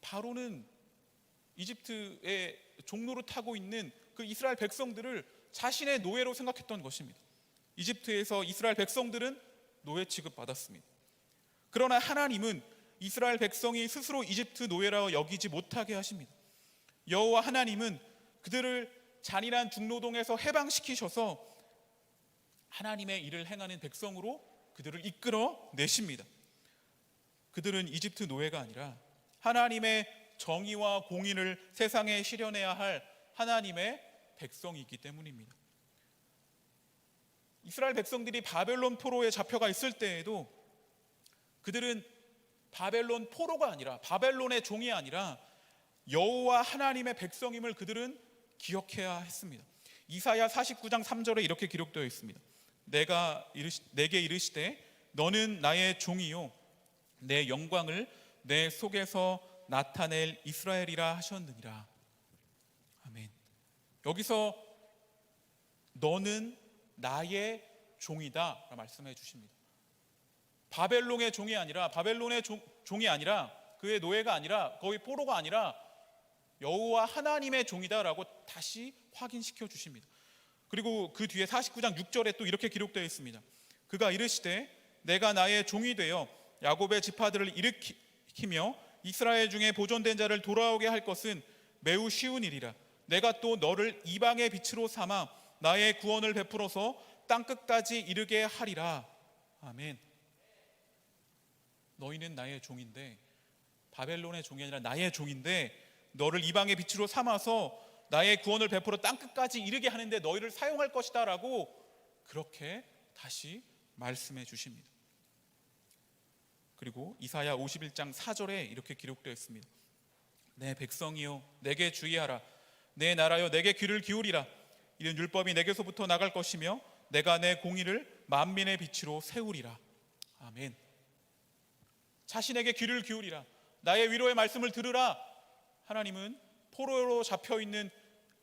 바로는 이집트의 종로를 타고 있는 그 이스라엘 백성들을 자신의 노예로 생각했던 것입니다. 이집트에서 이스라엘 백성들은 노예 취급받았습니다. 그러나 하나님은 이스라엘 백성이 스스로 이집트 노예라 여기지 못하게 하십니다. 여호와 하나님은 그들을 잔인한 중노동에서 해방시키셔서 하나님의 일을 행하는 백성으로 그들을 이끌어 내십니다. 그들은 이집트 노예가 아니라 하나님의 정의와 공의를 세상에 실현해야 할 하나님의 백성이기 때문입니다. 이스라엘 백성들이 바벨론 포로에 잡혀가 있을 때에도 그들은 바벨론 포로가 아니라, 바벨론의 종이 아니라 여호와 하나님의 백성임을 그들은 기억해야 했습니다. 이사야 49장 3절에 이렇게 기록되어 있습니다. 내게 이르시되 너는 나의 종이요 내 영광을 내 속에서 나타낼 이스라엘이라 하셨느니라. 아멘. 여기서 너는 나의 종이다 말씀해 주십니다. 바벨론의 종이 아니라, 바벨론의 종이 아니라, 그의 노예가 아니라, 거의 포로가 아니라 여호와 하나님의 종이다라고 다시 확인시켜 주십니다. 그리고 그 뒤에 49장 6절에 또 이렇게 기록되어 있습니다. 그가 이르시되 내가 나의 종이 되어 야곱의 지파들을 일으키며 이스라엘 중에 보존된 자를 돌아오게 할 것은 매우 쉬운 일이라. 내가 또 너를 이방의 빛으로 삼아 나의 구원을 베풀어서 땅끝까지 이르게 하리라. 아멘. 너희는 나의 종인데, 바벨론의 종이 아니라 나의 종인데, 너를 이방의 빛으로 삼아서 나의 구원을 베풀어 땅끝까지 이르게 하는데 너희를 사용할 것이다 라고 그렇게 다시 말씀해 주십니다. 그리고 이사야 51장 4절에 이렇게 기록되어 있습니다. 내 백성이여 내게 주의하라. 내 나라여 내게 귀를 기울이라. 이는 율법이 내게서부터 나갈 것이며 내가 내 공의를 만민의 빛으로 세우리라. 아멘. 자신에게 귀를 기울이라. 나의 위로의 말씀을 들으라. 하나님은 포로로 잡혀있는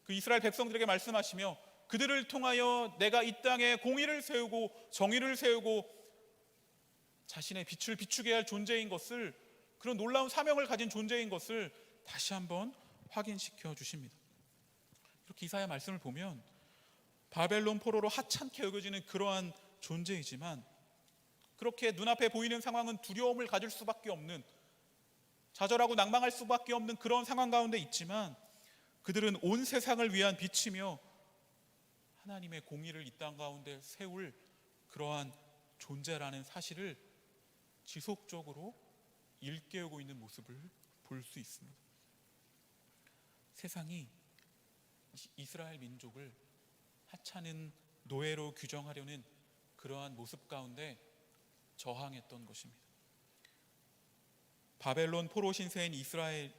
그 이스라엘 백성들에게 말씀하시며 그들을 통하여 내가 이 땅에 공의를 세우고 정의를 세우고 자신의 빛을 비추게 할 존재인 것을, 그런 놀라운 사명을 가진 존재인 것을 다시 한번 확인시켜 주십니다. 이렇게 이사야 말씀을 보면 바벨론 포로로 하찮게 여겨지는 그러한 존재이지만, 그렇게 눈앞에 보이는 상황은 두려움을 가질 수밖에 없는, 좌절하고 낭망할 수밖에 없는 그런 상황 가운데 있지만, 그들은 온 세상을 위한 빛이며 하나님의 공의를 이 땅 가운데 세울 그러한 존재라는 사실을 지속적으로 일깨우고 있는 모습을 볼 수 있습니다. 세상이 이스라엘 민족을 하찮은 노예로 규정하려는 그러한 모습 가운데 저항했던 것입니다. 바벨론 포로 신세인 이스라엘,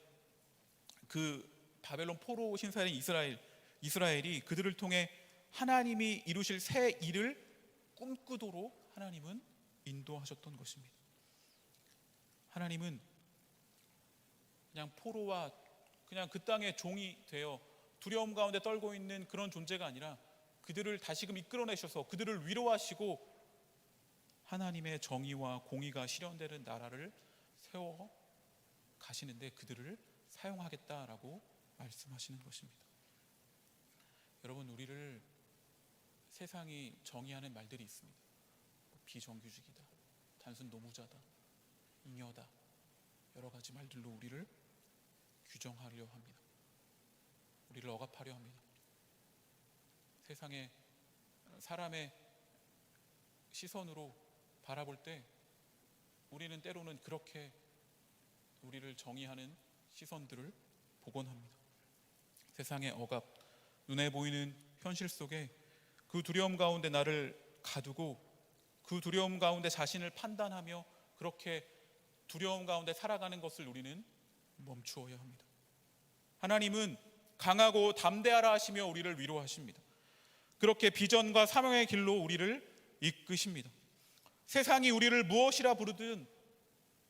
그 바벨론 포로 신세인 이스라엘이 그들을 통해 하나님이 이루실 새 일을 꿈꾸도록 하나님은 인도하셨던 것입니다. 하나님은 그냥 포로와 그냥 그 땅의 종이 되어 두려움 가운데 떨고 있는 그런 존재가 아니라 그들을 다시금 이끌어내셔서 그들을 위로하시고 하나님의 정의와 공의가 실현되는 나라를 세워 가시는데 그들을 사용하겠다라고 말씀하시는 것입니다. 여러분, 우리를 세상이 정의하는 말들이 있습니다. 비정규직이다, 단순 노무자다, 잉여다, 여러 가지 말들로 우리를 규정하려 합니다. 우리를 억압하려 합니다. 세상에 사람의 시선으로 바라볼 때 우리는 때로는 그렇게 우리를 정의하는 시선들을 보곤 합니다. 세상의 억압, 눈에 보이는 현실 속에 그 두려움 가운데 나를 가두고 그 두려움 가운데 자신을 판단하며 그렇게 두려움 가운데 살아가는 것을 우리는 멈추어야 합니다. 하나님은 강하고 담대하라 하시며 우리를 위로하십니다. 그렇게 비전과 사명의 길로 우리를 이끄십니다. 세상이 우리를 무엇이라 부르든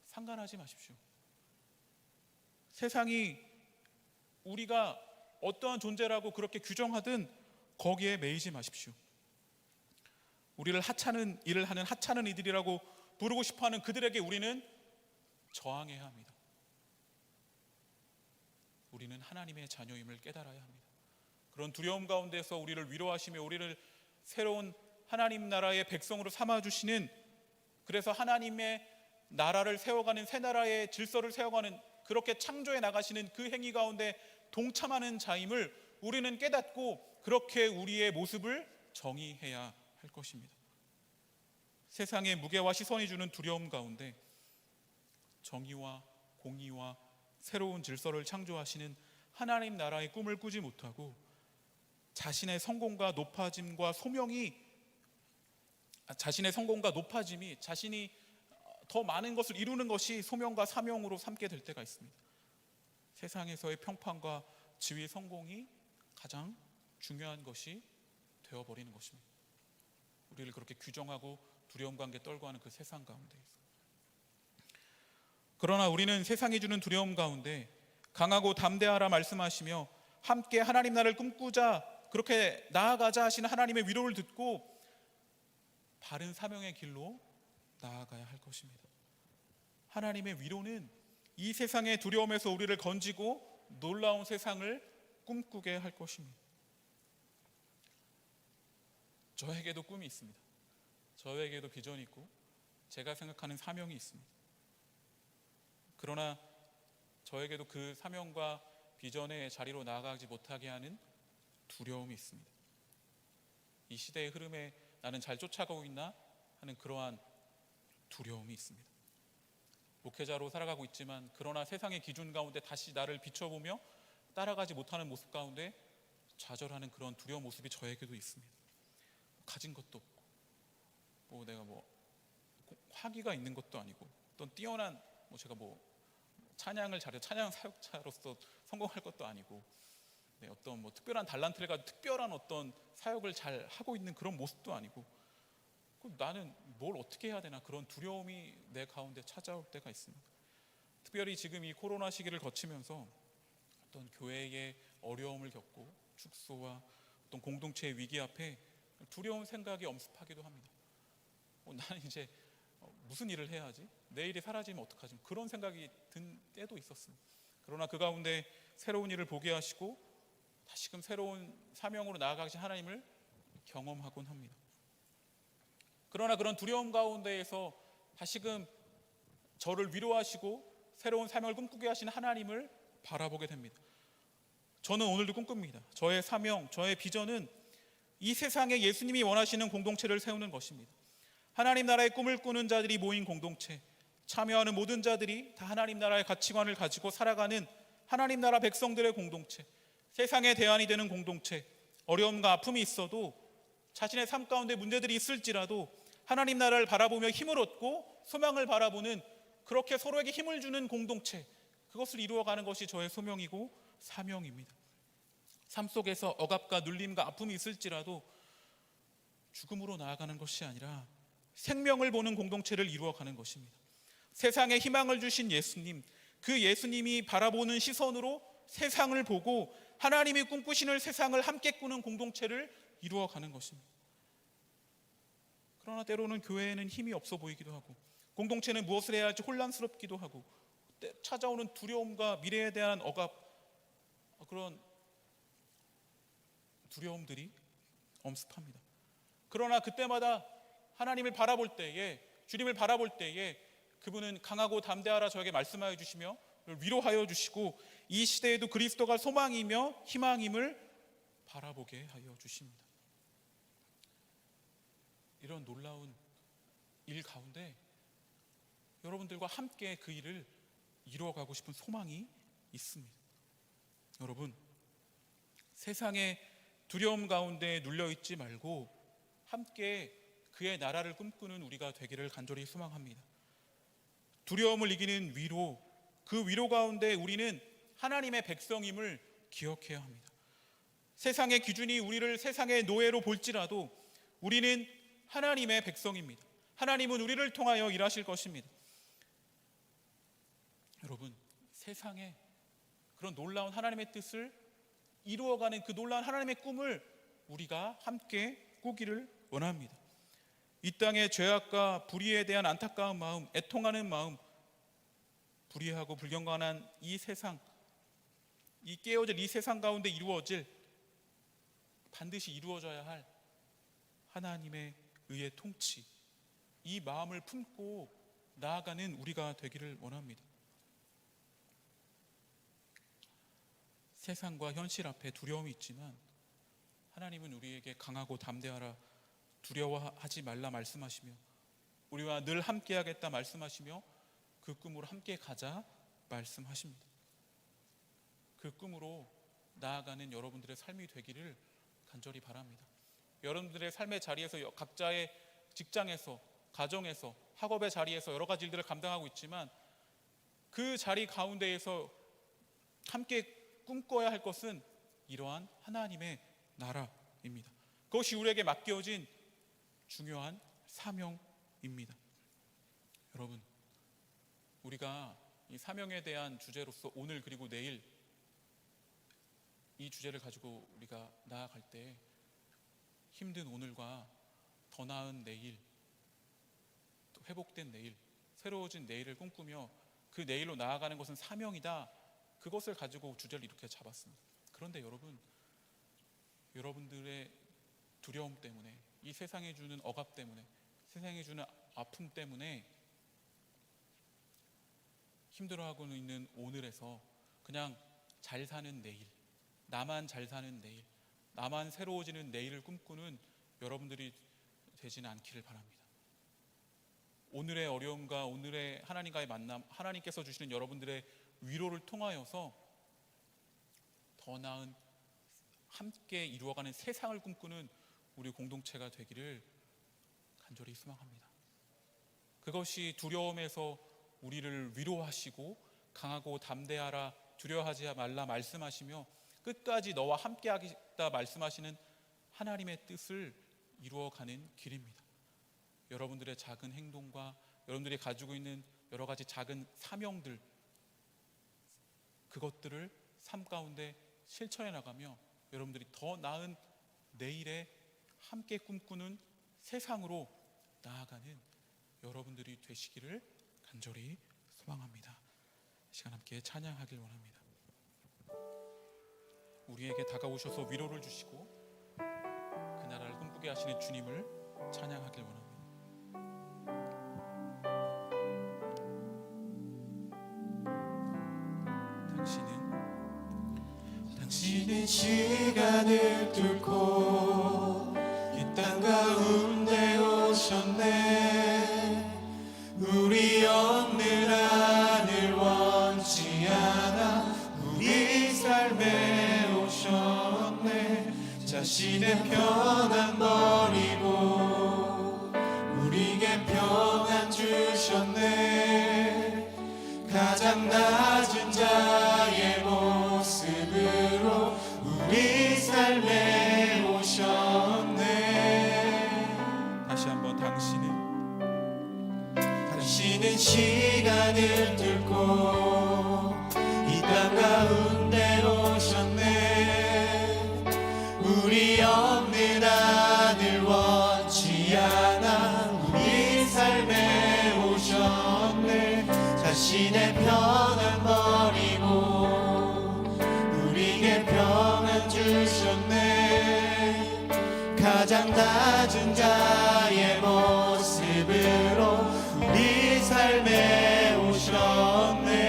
상관하지 마십시오. 세상이 우리가 어떠한 존재라고 그렇게 규정하든 거기에 매이지 마십시오. 우리를 하찮은 일을 하는 하찮은 이들이라고 부르고 싶어하는 그들에게 우리는 저항해야 합니다. 우리는 하나님의 자녀임을 깨달아야 합니다. 그런 두려움 가운데서 우리를 위로하시며 우리를 새로운 하나님 나라의 백성으로 삼아주시는, 그래서 하나님의 나라를 세워가는, 새 나라의 질서를 세워가는, 그렇게 창조해 나가시는 그 행위 가운데 동참하는 자임을 우리는 깨닫고 그렇게 우리의 모습을 정의해야 할 것입니다. 세상의 무게와 시선이 주는 두려움 가운데 정의와 공의와 새로운 질서를 창조하시는 하나님 나라의 꿈을 꾸지 못하고 자신의 성공과 높아짐이 자신이 더 많은 것을 이루는 것이 소명과 사명으로 삼게 될 때가 있습니다. 세상에서의 평판과 지위, 성공이 가장 중요한 것이 되어버리는 것입니다. 우리를 그렇게 규정하고 두려움 관계 떨고 하는 그 세상 가운데에서 그러나 우리는 세상이 주는 두려움 가운데 강하고 담대하라 말씀하시며 함께 하나님 나라를 꿈꾸자, 그렇게 나아가자 하시는 하나님의 위로를 듣고 바른 사명의 길로 나아가야 할 것입니다. 하나님의 위로는 이 세상의 두려움에서 우리를 건지고 놀라운 세상을 꿈꾸게 할 것입니다. 저에게도 꿈이 있습니다. 저에게도 비전이 있고 제가 생각하는 사명이 있습니다. 그러나 저에게도 그 사명과 비전의 자리로 나아가지 못하게 하는 두려움이 있습니다. 이 시대의 흐름에 나는 잘 쫓아가고 있나 하는 그러한 두려움이 있습니다. 목회자로 살아가고 있지만 그러나 세상의 기준 가운데 다시 나를 비춰보며 따라가지 못하는 모습 가운데 좌절하는 그런 두려운 모습이 저에게도 있습니다. 가진 것도 없고 내가 화기가 있는 것도 아니고 어떤 뛰어난 제가 찬양을 잘해 찬양 사역자로서 성공할 것도 아니고 어떤 특별한 달란트를 가지고 특별한 어떤 사역을 잘 하고 있는 그런 모습도 아니고 나는 뭘 어떻게 해야 되나 그런 두려움이 내 가운데 찾아올 때가 있습니다. 특별히 지금 이 코로나 시기를 거치면서 어떤 교회의 어려움을 겪고 축소와 어떤 공동체의 위기 앞에 두려운 생각이 엄습하기도 합니다. 나는 이제 무슨 일을 해야 하지? 내일이 사라지면 어떡하지? 그런 생각이 든 때도 있었습니다. 그러나 그 가운데 새로운 일을 보게 하시고 다시금 새로운 사명으로 나아가신 하나님을 경험하곤 합니다. 그러나 그런 두려움 가운데에서 다시금 저를 위로하시고 새로운 사명을 꿈꾸게 하신 하나님을 바라보게 됩니다. 저는 오늘도 꿈꿉니다. 저의 사명, 저의 비전은 이 세상에 예수님이 원하시는 공동체를 세우는 것입니다. 하나님 나라의 꿈을 꾸는 자들이 모인 공동체, 참여하는 모든 자들이 다 하나님 나라의 가치관을 가지고 살아가는 하나님 나라 백성들의 공동체, 세상의 대안이 되는 공동체, 어려움과 아픔이 있어도 자신의 삶 가운데 문제들이 있을지라도 하나님 나라를 바라보며 힘을 얻고 소망을 바라보는 그렇게 서로에게 힘을 주는 공동체, 그것을 이루어가는 것이 저의 소명이고 사명입니다. 삶 속에서 억압과 눌림과 아픔이 있을지라도 죽음으로 나아가는 것이 아니라 생명을 보는 공동체를 이루어가는 것입니다. 세상에 희망을 주신 예수님, 그 예수님이 바라보는 시선으로 세상을 보고 하나님이 꿈꾸시는 세상을 함께 꾸는 공동체를 이루어가는 것입니다. 그러나 때로는 교회에는 힘이 없어 보이기도 하고 공동체는 무엇을 해야 할지 혼란스럽기도 하고 찾아오는 두려움과 미래에 대한 억압, 그런 두려움들이 엄습합니다. 그러나 그때마다 하나님을 바라볼 때에, 주님을 바라볼 때에 그분은 강하고 담대하라 저에게 말씀하여 주시며 위로하여 주시고 이 시대에도 그리스도가 소망이며 희망임을 바라보게 하여 주십니다. 이런 놀라운 일 가운데 여러분들과 함께 그 일을 이루어가고 싶은 소망이 있습니다. 여러분, 세상의 두려움 가운데 눌려있지 말고 함께 그의 나라를 꿈꾸는 우리가 되기를 간절히 소망합니다. 두려움을 이기는 위로, 그 위로 가운데 우리는 하나님의 백성임을 기억해야 합니다. 세상의 기준이 우리를 세상의 노예로 볼지라도 우리는 하나님의 백성입니다. 하나님은 우리를 통하여 일하실 것입니다. 여러분, 세상에 그런 놀라운 하나님의 뜻을 이루어가는 그 놀라운 하나님의 꿈을 우리가 함께 꾸기를 원합니다. 이 땅의 죄악과 불의에 대한 안타까운 마음, 애통하는 마음, 불의하고 불경건한 이 세상, 이 깨어질 이 세상 가운데 이루어질, 반드시 이루어져야 할 하나님의 의의 통치, 이 마음을 품고 나아가는 우리가 되기를 원합니다. 세상과 현실 앞에 두려움이 있지만 하나님은 우리에게 강하고 담대하라, 두려워하지 말라 말씀하시며 우리와 늘 함께하겠다 말씀하시며 그 꿈으로 함께 가자 말씀하십니다. 그 꿈으로 나아가는 여러분들의 삶이 되기를 간절히 바랍니다. 여러분들의 삶의 자리에서, 각자의 직장에서, 가정에서, 학업의 자리에서 여러 가지 일들을 감당하고 있지만 그 자리 가운데에서 함께 꿈꿔야 할 것은 이러한 하나님의 나라입니다. 그것이 우리에게 맡겨진 중요한 사명입니다. 여러분, 우리가 이 사명에 대한 주제로서 오늘 그리고 내일 이 주제를 가지고 우리가 나아갈 때 힘든 오늘과 더 나은 내일, 또 회복된 내일, 새로워진 내일을 꿈꾸며 그 내일로 나아가는 것은 사명이다. 그것을 가지고 주제를 이렇게 잡았습니다. 그런데 여러분들의 두려움 때문에, 이 세상에 주는 억압 때문에, 세상에 주는 아픔 때문에 힘들어하고 있는 오늘에서 그냥 잘 사는 내일, 나만 잘 사는 내일, 나만 새로워지는 내일을 꿈꾸는 여러분들이 되지는 않기를 바랍니다. 오늘의 어려움과 오늘의 하나님과의 만남, 하나님께서 주시는 여러분들의 위로를 통하여서 더 나은 함께 이루어가는 세상을 꿈꾸는 우리 공동체가 되기를 간절히 소망합니다. 그것이 두려움에서 우리를 위로하시고 강하고 담대하라, 두려워하지 말라 말씀하시며 끝까지 너와 함께하겠다 말씀하시는 하나님의 뜻을 이루어가는 길입니다. 여러분들의 작은 행동과 여러분들이 가지고 있는 여러 가지 작은 사명들, 그것들을 삶 가운데 실천해 나가며 여러분들이 더 나은 내일에 함께 꿈꾸는 세상으로 나아가는 여러분들이 되시기를 간절히 소망합니다. 이 시간 함께 찬양하길 원합니다. 우리에게 다가오셔서 위로를 주시고 그 나라를 꿈꾸게 하시는 주님을 찬양하길 원합니다. 당신은 시간을 뚫고 이 땅 가운데 오셨네. 우리 없는 하늘 원치 않아 우리 삶에 오셨네. 자신의 평안 버리고 우리에게 평안 주셨네. 가장 낮은 자의 모습으로 우리 삶에 오셨네. 다시 한번 당신은 시간을 뚫고 이 땅 가운데 오셨네. 우리 없는 하늘 원치 않아 우리 삶에 오셨네. 자신의 평안 버리고 우리에게 평안 주셨네. 가장 낮은 자의 모습으로 우리 삶에 오셨네.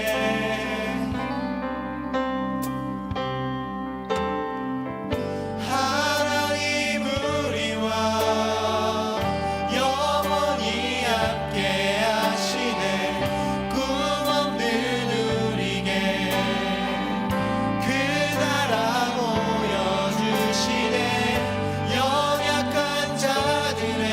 하나님 우리와 영원히 함께 하시네. 꿈 없는 우리에게 그 나라 보여주시네. 연약한 자들의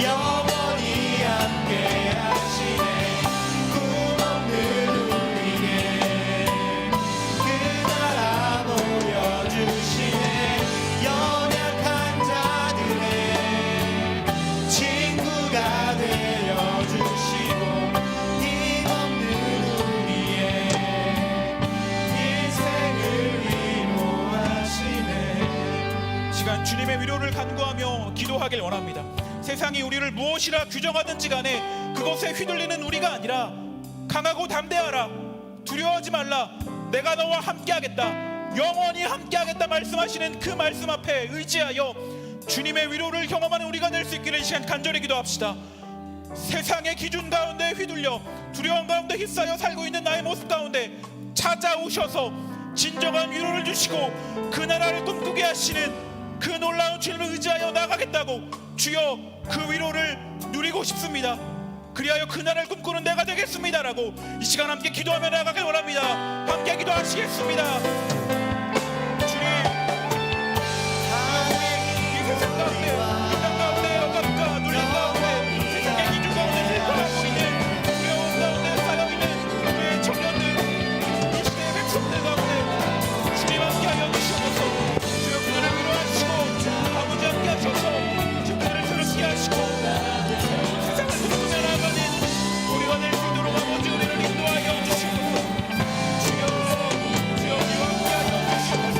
영원히 함께 하시네 꿈없는 우리에게 그 나라 보여주시네 연약한 자들의 친구가 되어주시고 힘없는 우리의 인생을 위로하시네. 시간 주님의 위로를 간구하며 기도하길 원합니다. 세상이 우리를 무엇이라 규정하든지 간에 그것에 휘둘리는 우리가 아니라 강하고 담대하라, 두려워하지 말라, 내가 너와 함께하겠다, 영원히 함께하겠다 말씀하시는 그 말씀 앞에 의지하여 주님의 위로를 경험하는 우리가 될 수 있기를 이 시간 간절히 기도합시다. 세상의 기준 가운데 휘둘려 두려움 가운데 휩싸여 살고 있는 나의 모습 가운데 찾아오셔서 진정한 위로를 주시고 그 나라를 꿈꾸게 하시는 그 놀라운 주님을 의지하여 나가겠다고 주여 그 위로를 누리고 싶습니다. 그리하여 그 나라를 꿈꾸는 내가 되겠습니다라고 이 시간 함께 기도하며 나가길 원합니다. 함께 기도하시겠습니다. 주님, 이 세상 가운데, 이 땅 가운데 억압과 눌림 가운데 세상의 기준 가운데 슬퍼하고 있는 두려움 가운데 쌓여있는 우리의 청년들, 이 시대의 백성들 가운데 주님 함께하여 주시옵소서. 주여 그들을 위로하시고 아버지 함께하셔서 주여 그들을 새롭게 하시고 세상을 꿈꾸며 나아가는 우리가 될 수 있도록 아버지 우리를 인도하여 주시옵소서. 주여 주와 함께하여 주시옵소서.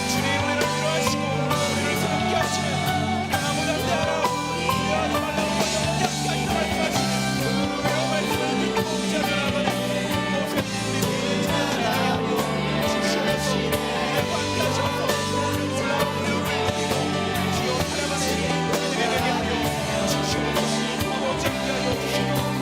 주님 우리를 위로하시고 우리를 새롭게 하시는 강하고 담대하라 두려워하지 말라고 영원히 함께하시다 말씀하시는 그 위로 말씀을 듣고 의지하며 나아가는 모든 우리 찾아라고 주시옵소서. 우리들과 함께하셔서 놀라운 위로를 드리고 주여 살아가는 우리들에게 베풀어 주시옵소서. 아버지 함께하여 주시옵소서.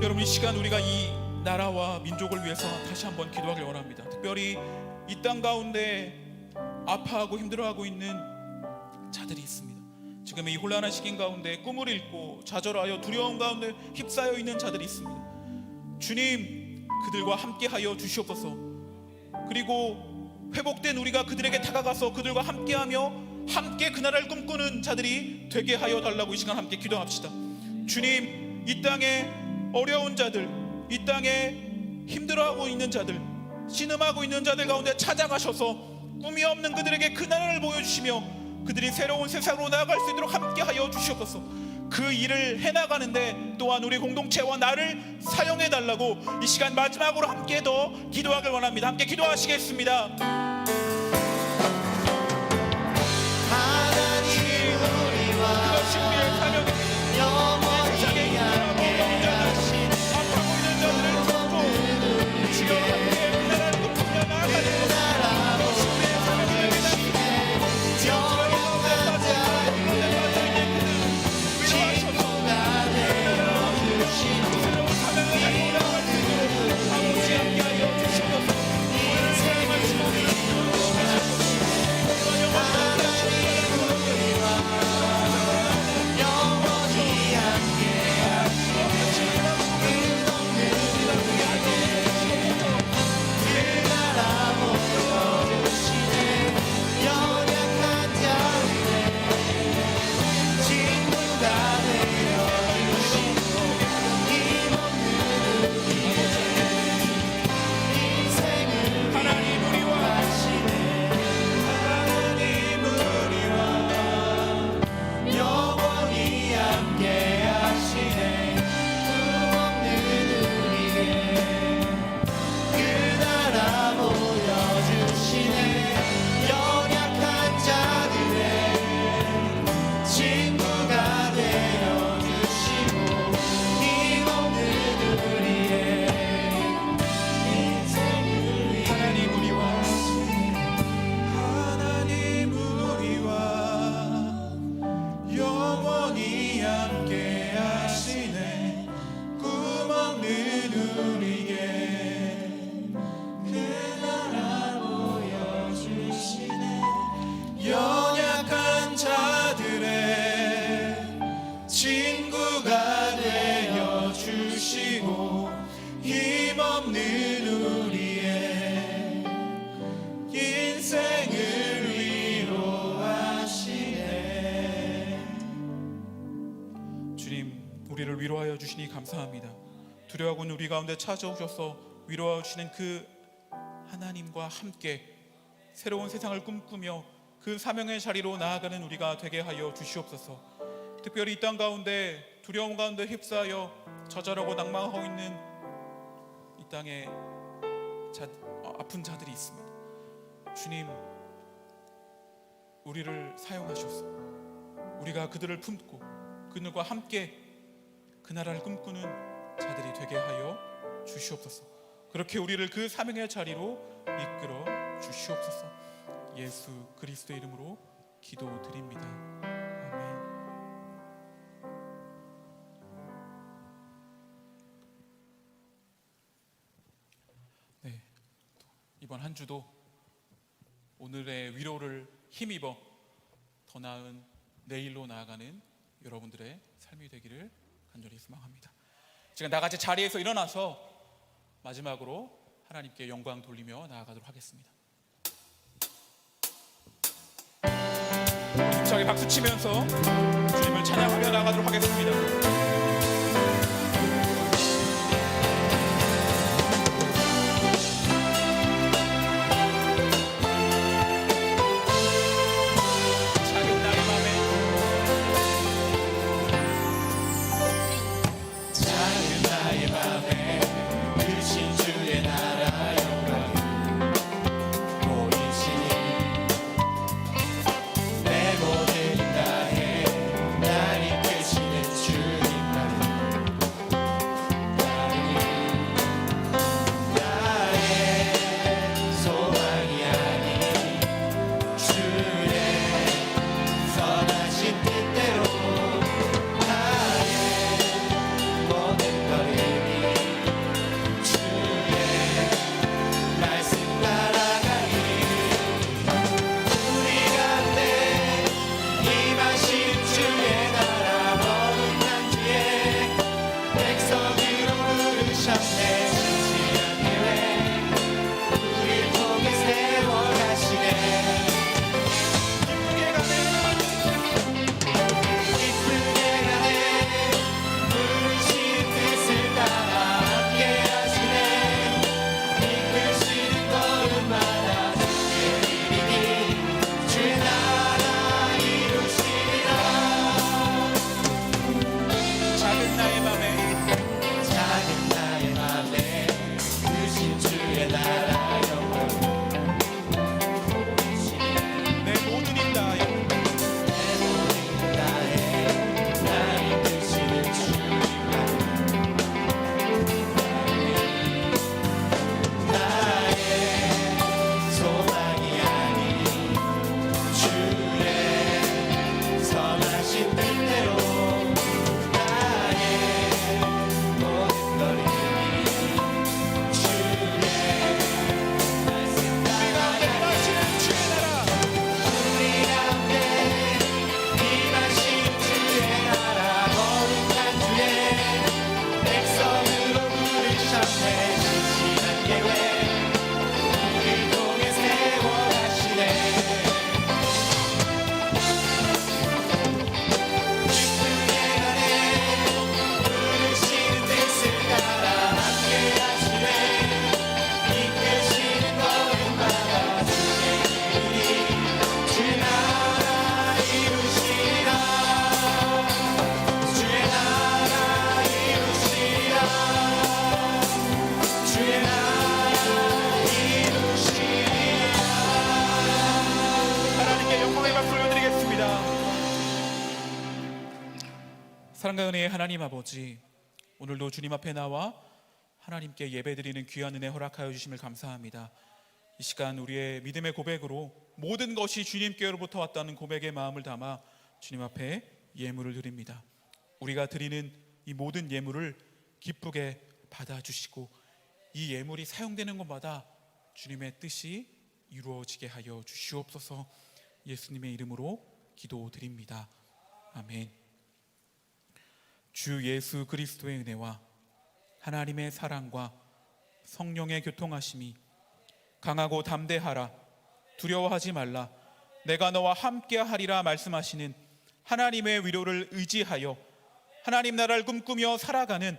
여러분 이 시간 우리가 이 나라와 민족을 위해서 다시 한번 기도하길 원합니다. 특별히 이 땅 가운데 아파하고 힘들어하고 있는 자들이 있습니다. 지금 이 혼란한 시기 가운데 꿈을 잃고 좌절하여 두려움 가운데 휩싸여 있는 자들이 있습니다. 주님 그들과 함께하여 주시옵소서. 그리고 회복된 우리가 그들에게 다가가서 그들과 함께하며 함께 그 나라를 꿈꾸는 자들이 되게 하여 달라고 이 시간 함께 기도합시다. 주님 이 땅에 어려운 자들, 이 땅에 힘들어하고 있는 자들, 신음하고 있는 자들 가운데 찾아가셔서 꿈이 없는 그들에게 그 나라를 보여주시며 그들이 새로운 세상으로 나아갈 수 있도록 함께하여 주시옵소서. 그 일을 해나가는데 또한 우리 공동체와 나를 사용해달라고 이 시간 마지막으로 함께 더 기도하길 원합니다. 함께 기도하시겠습니다. 하나님 우리와 그것이 우리의 사명입니다. 세상에 힘들어하고 어려운 자들, 아파하고 있는 자들을 돕고 주여 함께 그 나라를 꿈꾸며 나아가는 그것이 우리의 사명임을 믿습니다. 지역적인 가운데 빠져있는 그들 위로하셔서 새로운 사명을 가지고 나아갈 수 있도록 아버지 함께하여 주시옵소서. 오늘 말씀 우리를 위로하여 주시니 감사합니다. 두려워하고는 우리 가운데 찾아오셔서 위로하여 주시는 그 하나님과 함께 새로운 세상을 꿈꾸며 그 사명의 자리로 나아가는 우리가 되게 하여 주시옵소서. 특별히 이 땅 가운데 두려움 가운데 휩싸여 좌절하고 낭망하고 있는 이 땅에 아픈 자들이 있습니다. 주님, 우리를 사용하셔서 우리가 그들을 품고 그들과 함께 그 나라를 꿈꾸는 자들이 되게 하여 주시옵소서. 그렇게 우리를 그 사명의 자리로 이끌어 주시옵소서. 예수 그리스도의 이름으로 기도드립니다. 아멘. 네, 이번 한 주도 오늘의 위로를 힘입어 더 나은 내일로 나아가는 여러분들의 삶이 되기를 간절히 소망합니다. 지금 다 같이 자리에서 일어나서 마지막으로 하나님께 영광 돌리며 나아가도록 하겠습니다. 힘차게 박수 치면서 주님을 찬양하며 나아가도록 하겠습니다. 사랑과 은혜의 하나님 아버지, 오늘도 주님 앞에 나와 하나님께 예배드리는 귀한 은혜 허락하여 주심을 감사합니다. 이 시간 우리의 믿음의 고백으로 모든 것이 주님께로부터 왔다는 고백의 마음을 담아 주님 앞에 예물을 드립니다. 우리가 드리는 이 모든 예물을 기쁘게 받아주시고 이 예물이 사용되는 곳마다 주님의 뜻이 이루어지게 하여 주시옵소서. 예수님의 이름으로 기도드립니다. 아멘. 주 예수 그리스도의 은혜와 하나님의 사랑과 성령의 교통하심이 강하고 담대하라, 두려워하지 말라, 내가 너와 함께 하리라 말씀하시는 하나님의 위로를 의지하여 하나님 나라를 꿈꾸며 살아가는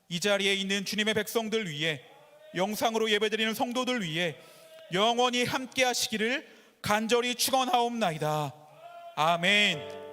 이 자리에 있는 주님의 백성들 위해, 영상으로 예배드리는 성도들 위해 영원히 함께 하시기를 간절히 축원하옵나이다. 아멘.